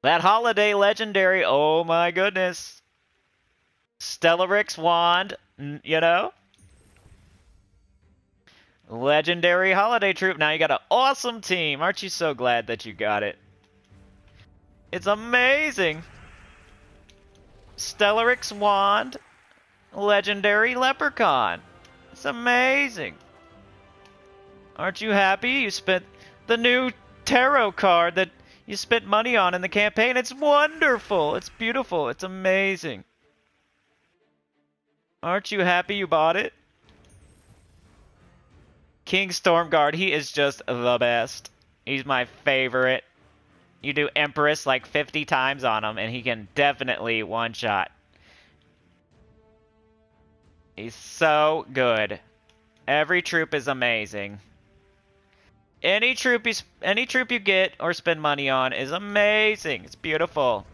That holiday legendary, oh my goodness. Stellarix wand, you know? Legendary holiday troop. Now you got an awesome team. Aren't you so glad that you got it? It's amazing. Stellarix wand. Legendary leprechaun. It's amazing. Aren't you happy? You spent the new tarot card that you spent money on in the campaign. It's wonderful. It's beautiful. It's amazing. Aren't you happy you bought it? King Stormguard, he is just the best. He's my favorite. You do Empress like 50 times on him, and he can definitely one-shot. He's so good. Every troop is amazing. Any troop you get or spend money on is amazing. It's beautiful.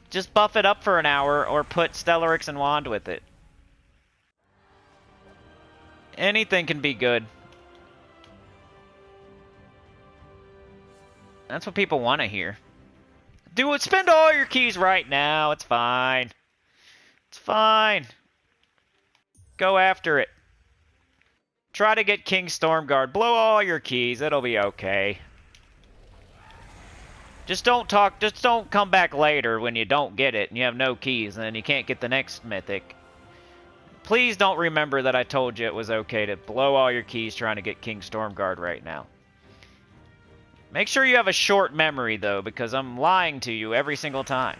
Just buff it up for an hour or put Stellarix and Wand with it. Anything can be good. That's what people want to hear. Do it. Spend all your keys right now. It's fine. It's fine. Go after it. Try to get King Stormguard. Blow all your keys. It'll be okay. Just don't come back later when you don't get it and you have no keys and then you can't get the next mythic. Please don't remember that I told you it was okay to blow all your keys trying to get King Stormguard right now. Make sure you have a short memory, though, because I'm lying to you every single time.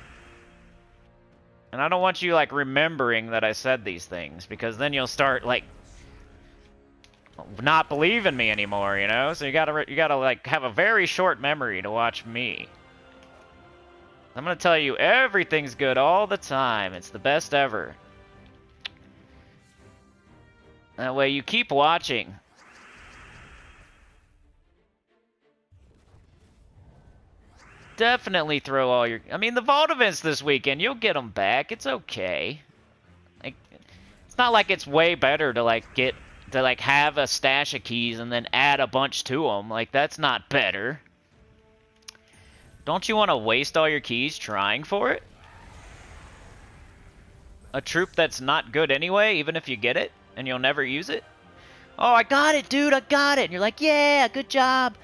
And I don't want you, like, remembering that I said these things, because then you'll start, like, not believing me anymore, you know? So you gotta, like, have a very short memory to watch me. I'm gonna tell you everything's good all the time. It's the best ever. That way you keep watching. Definitely throw all your... I mean, the vault events this weekend, you'll get them back. It's okay. Like, it's not like it's way better to, like, have a stash of keys and then add a bunch to them. Like, that's not better. Don't you want to waste all your keys trying for it? A troop that's not good anyway, even if you get it, and you'll never use it? Oh, I got it, dude, I got it. And you're like, yeah, good job.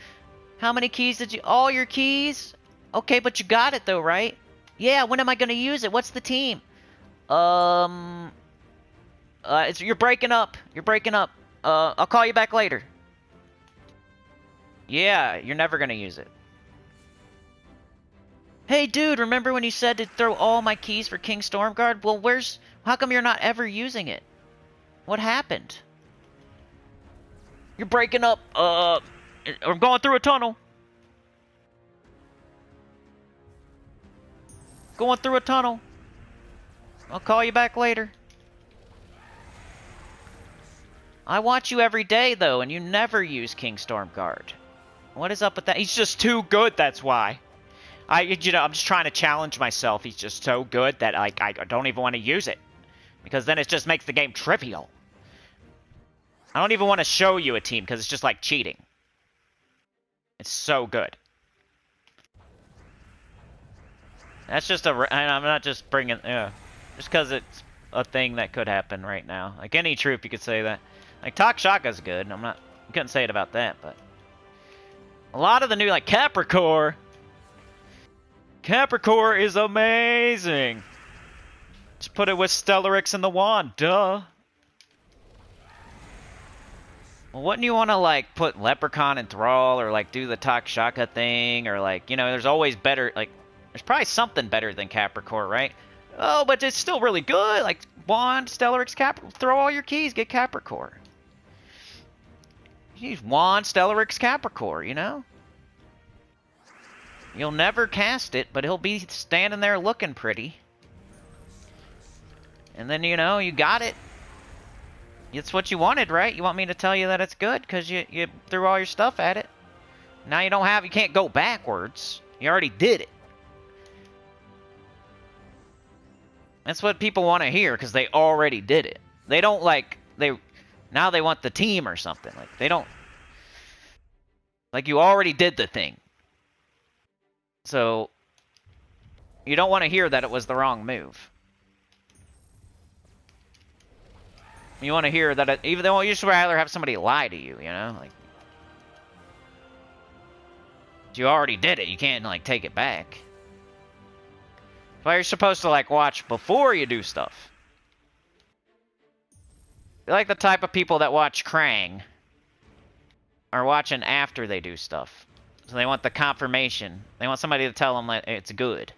How many keys did you... All your keys? Okay, but you got it, though, right? Yeah, when am I going to use it? What's the team? You're breaking up. You're breaking up. I'll call you back later. Yeah, you're never going to use it. Hey, dude, remember when you said to throw all my keys for King Stormguard? Well, how come you're not ever using it? What happened? You're breaking up. I'm going through a tunnel. Going through a tunnel. I'll call you back later. I watch you every day, though, and you never use King Stormguard. What is up with that? He's just too good, that's why. I'm just trying to challenge myself. He's just so good that I don't even want to use it. Because then it just makes the game trivial. I don't even want to show you a team, because it's just like cheating. It's so good. That's just and I'm not just bringing, just because it's a thing that could happen right now. Like any troop, you could say that. Like Talk Shaka's good. I couldn't say it about that, but A lot of the new, like, Capricorn. Capricorn is amazing. Just put it with Stellarix and the wand, duh. Well, wouldn't you want to, like, put Leprechaun and Thrall, or, like, do the Takshaka thing, or, like, you know, there's always better, like, there's probably something better than Capricorn, right? Oh, but it's still really good, like, wand, Stellarix, Capricorn, throw all your keys, get Capricorn. Use wand, Stellarix, Capricorn, you know? You'll never cast it, but he'll be standing there looking pretty. And then, you know, you got it. It's what you wanted, right? You want me to tell you that it's good because you threw all your stuff at it. Now you can't go backwards. You already did it. That's what people want to hear because they already did it. They don't now they want the team or something. Like, they don't, like, you already did the thing. So, you don't want to hear that it was the wrong move. You want to hear that even though you just rather have somebody lie to you, you know? Like, you already did it. You can't, like, take it back. Well, you're supposed to, like, watch before you do stuff. You're like the type of people that watch Krang are watching after they do stuff. So they want the confirmation. They want somebody to tell them that it's good.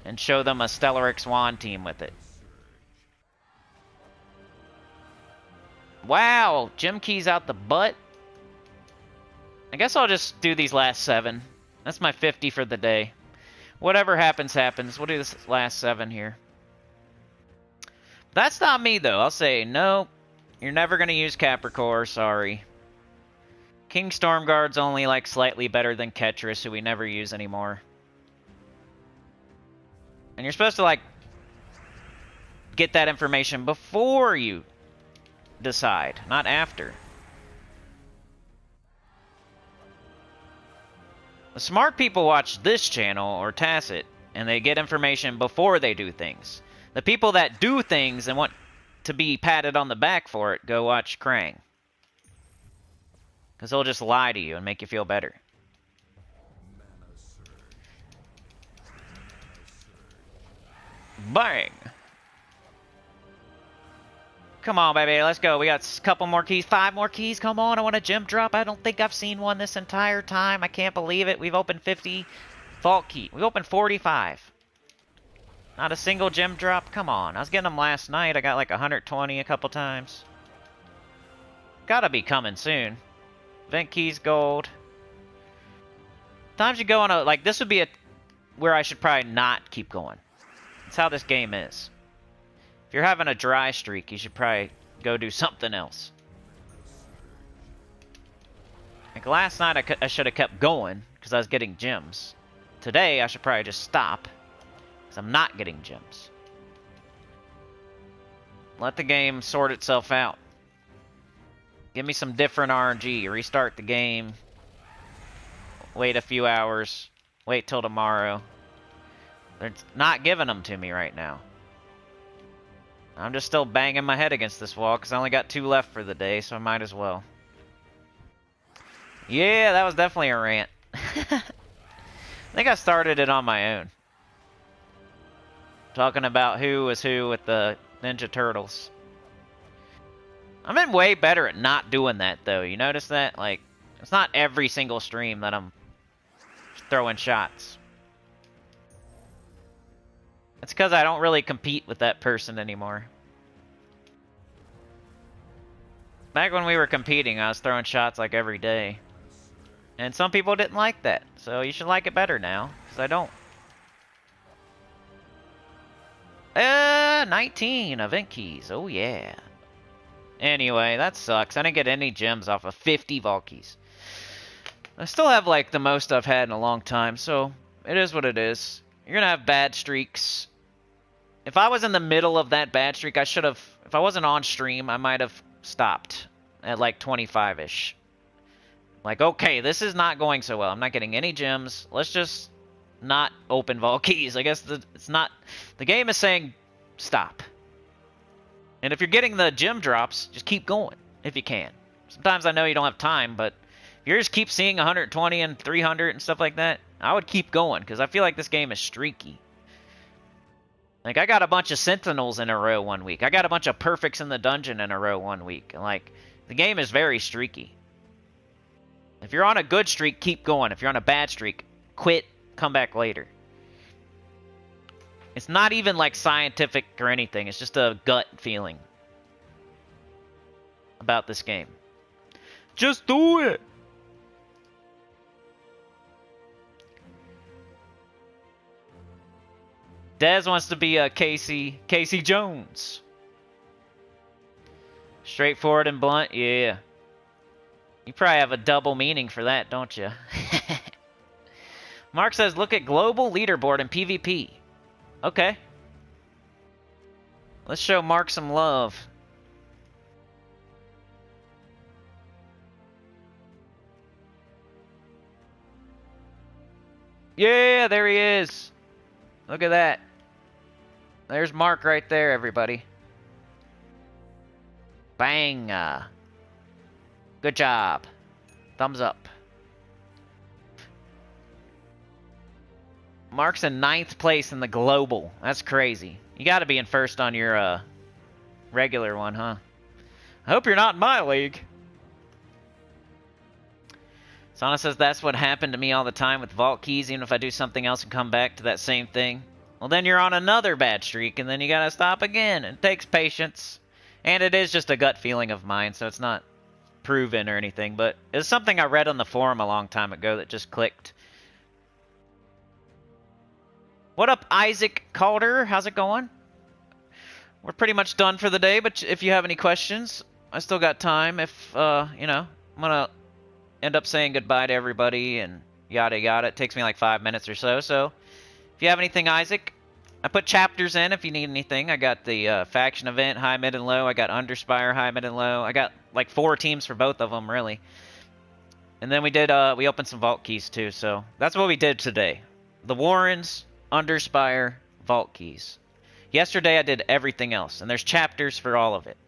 And show them a Stellarix wand team with it. Wow, gem keys out the butt. I guess I'll just do these last 7. That's my 50 for the day. Whatever happens, happens. We'll do this last 7 here. That's not me, though. I'll say, no, you're never going to use Capricorn, sorry. King Stormguard's only, like, slightly better than Ketris, who we never use anymore. And you're supposed to, like, get that information before you decide, not after. The smart people watch this channel, or Tacit, and they get information before they do things. The people that do things and want to be patted on the back for it, go watch Krang. Because he'll just lie to you and make you feel better. Bang! Come on, baby, let's go. We got a couple more keys, 5 more keys. Come on, I want a gem drop. I don't think I've seen one this entire time. I can't believe it. We've opened 50 vault key. We opened 45. Not a single gem drop. Come on. I was getting them last night. I got like 120 a couple times. Gotta be coming soon. Vent keys, gold. Times you go on a, like, this would be where I should probably not keep going. That's how this game is. If you're having a dry streak, you should probably go do something else. Like last night, I should have kept going because I was getting gems. Today, I should probably just stop because I'm not getting gems. Let the game sort itself out. Give me some different RNG. Restart the game. Wait a few hours. Wait till tomorrow. They're not giving them to me right now. I'm just still banging my head against this wall because I only got 2 left for the day, so I might as well. Yeah, that was definitely a rant. I think I started it on my own. Talking about who was who with the Ninja Turtles. I've been way better at not doing that, though. You notice that? Like, it's not every single stream that I'm throwing shots. It's because I don't really compete with that person anymore. Back when we were competing, I was throwing shots like every day. And some people didn't like that. So you should like it better now, because I don't. 19 event keys. Oh, yeah. Anyway, that sucks. I didn't get any gems off of 50 vault keys. I still have, like, the most I've had in a long time, so it is what it is. You're going to have bad streaks. If I was in the middle of that bad streak, I should have... If I wasn't on stream, I might have stopped at, like, 25-ish. Like, okay, this is not going so well. I'm not getting any gems. Let's just not open vault keys. I guess it's not... The game is saying stop. And if you're getting the gem drops, just keep going if you can. Sometimes I know you don't have time, but you just keep seeing 120 and 300 and stuff like that, I would keep going, because I feel like this game is streaky. Like, I got a bunch of Sentinels in a row one week. I got a bunch of Perfects in the dungeon in a row one week. And, like, the game is very streaky. If you're on a good streak, keep going. If you're on a bad streak, quit, come back later. It's not even, like, scientific or anything. It's just a gut feeling about this game. Just do it! Dez wants to be a Casey Jones. Straightforward and blunt, yeah. You probably have a double meaning for that, don't you? Mark says, look at global leaderboard in PvP. Okay. Let's show Mark some love. Yeah, there he is. Look at that. There's Mark right there, everybody. Bang. Good job. Thumbs up. Mark's in 9th place in the global. That's crazy. You gotta be in first on your regular one, huh? I hope you're not in my league. Sana says that's what happened to me all the time with vault keys, even if I do something else and come back to that same thing. Well, then you're on another bad streak, and then you gotta stop again. It takes patience. And it is just a gut feeling of mine, so it's not proven or anything, but it's something I read on the forum a long time ago that just clicked. What up, Isaac Calder? How's it going? We're pretty much done for the day, but if you have any questions, I still got time. If, you know, I'm gonna end up saying goodbye to everybody and yada yada. It takes me like 5 minutes or so, so if you have anything, Isaac, I put chapters in if you need anything. I got the faction event, high, mid, and low. I got Underspire, high, mid, and low. I got like 4 teams for both of them, really. And then we did, we opened some vault keys too, so that's what we did today. The Warrens, Underspire, vault keys. Yesterday I did everything else, and there's chapters for all of it.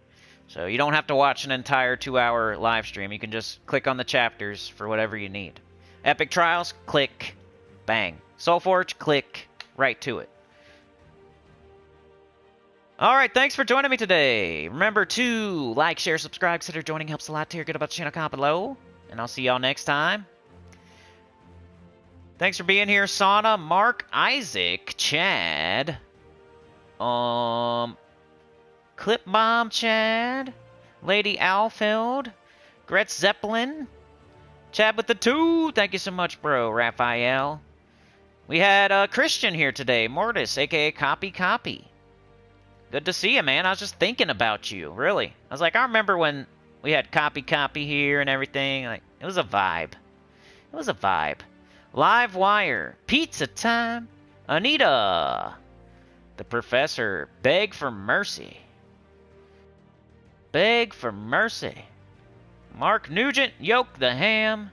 So you don't have to watch an entire 2-hour live stream. You can just click on the chapters for whatever you need. Epic Trials, click, bang. Soulforge, click, right to it. Alright, thanks for joining me today. Remember to like, share, subscribe, consider joining. Helps a lot to hear good about the channel. Comment below. And I'll see y'all next time. Thanks for being here, Sana, Mark, Isaac, Chad. Clip Bomb Chad. Lady Alfeld. Gretz Zeppelin. Chad with the 2. Thank you so much, bro. Raphael. We had Christian here today. Mortis, a.k.a. Copy. Good to see you, man. I was just thinking about you, really. I was like, I remember when we had Copy here and everything. Like, it was a vibe. It was a vibe. Live Wire. Pizza Time. Anita. The Professor. Beg for Mercy. Beg for Mercy. Mark Nugent. Yoke the Ham.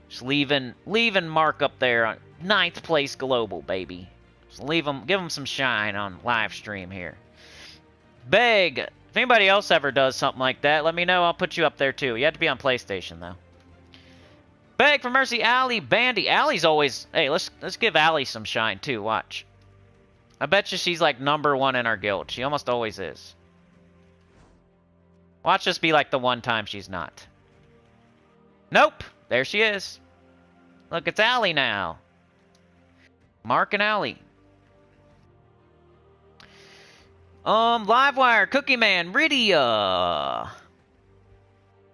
Just leaving Mark up there on 9th place global, baby. Just give him some shine on live stream here. Beg. If anybody else ever does something like that, let me know. I'll put you up there too. You have to be on PlayStation though. Beg for Mercy, Allie, Bandy. Allie's always... Hey, let's give Allie some shine too. Watch. I bet you she's like #1 in our guild. She almost always is. Watch this be like the one time she's not. Nope. There she is. Look, it's Allie now. Mark and Allie. Livewire, Cookie Man, Rydia.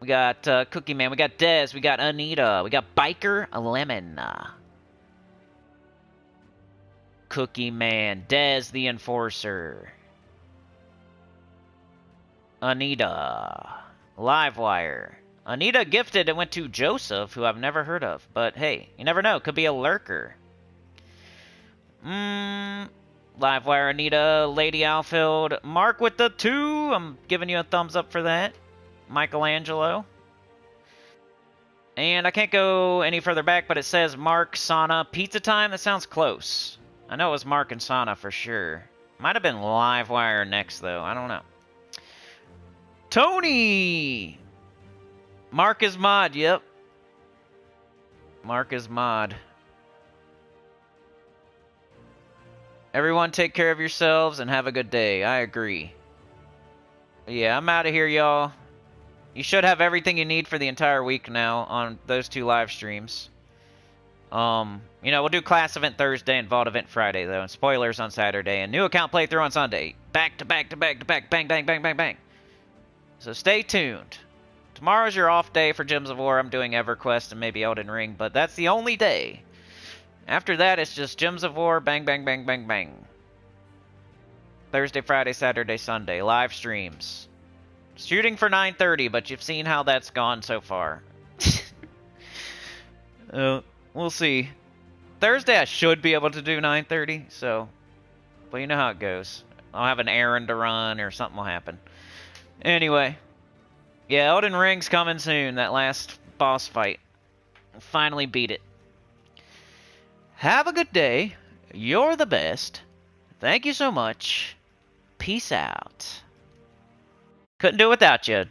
We got Cookie Man, we got Dez, we got Anita, we got Biker Lemon. Cookie Man, Dez the Enforcer. Anita. Livewire. Anita gifted, it went to Joseph, who I've never heard of. But hey, you never know, could be a lurker. Livewire, Anita, Lady Alfield, Mark with the 2. I'm giving you a thumbs up for that. Michelangelo. And I can't go any further back, but it says Mark, Sana, Pizza Time. That sounds close. I know it was Mark and Sana for sure. Might have been Livewire next, though. I don't know. Tony! Mark is mod, yep. Mark is mod. Everyone take care of yourselves and have a good day. I agree. Yeah, I'm out of here, y'all. You should have everything you need for the entire week now on those 2 live streams. You know, we'll do class event Thursday and vault event Friday, though, and spoilers on Saturday, and new account playthrough on Sunday. Back to back to back to back, bang, bang, bang, bang, bang. So stay tuned. Tomorrow's your off day for Gems of War. I'm doing EverQuest and maybe Elden Ring, but that's the only day. After that, it's just Gems of War, bang, bang, bang, bang, bang. Thursday, Friday, Saturday, Sunday, live streams. Shooting for 9:30, but you've seen how that's gone so far. We'll see. Thursday I should be able to do 9:30, so... But you know how it goes. I'll have an errand to run or something will happen. Anyway. Yeah, Elden Ring's coming soon, that last boss fight. I'll finally beat it. Have a good day. You're the best. Thank you so much. Peace out. Couldn't do it without you.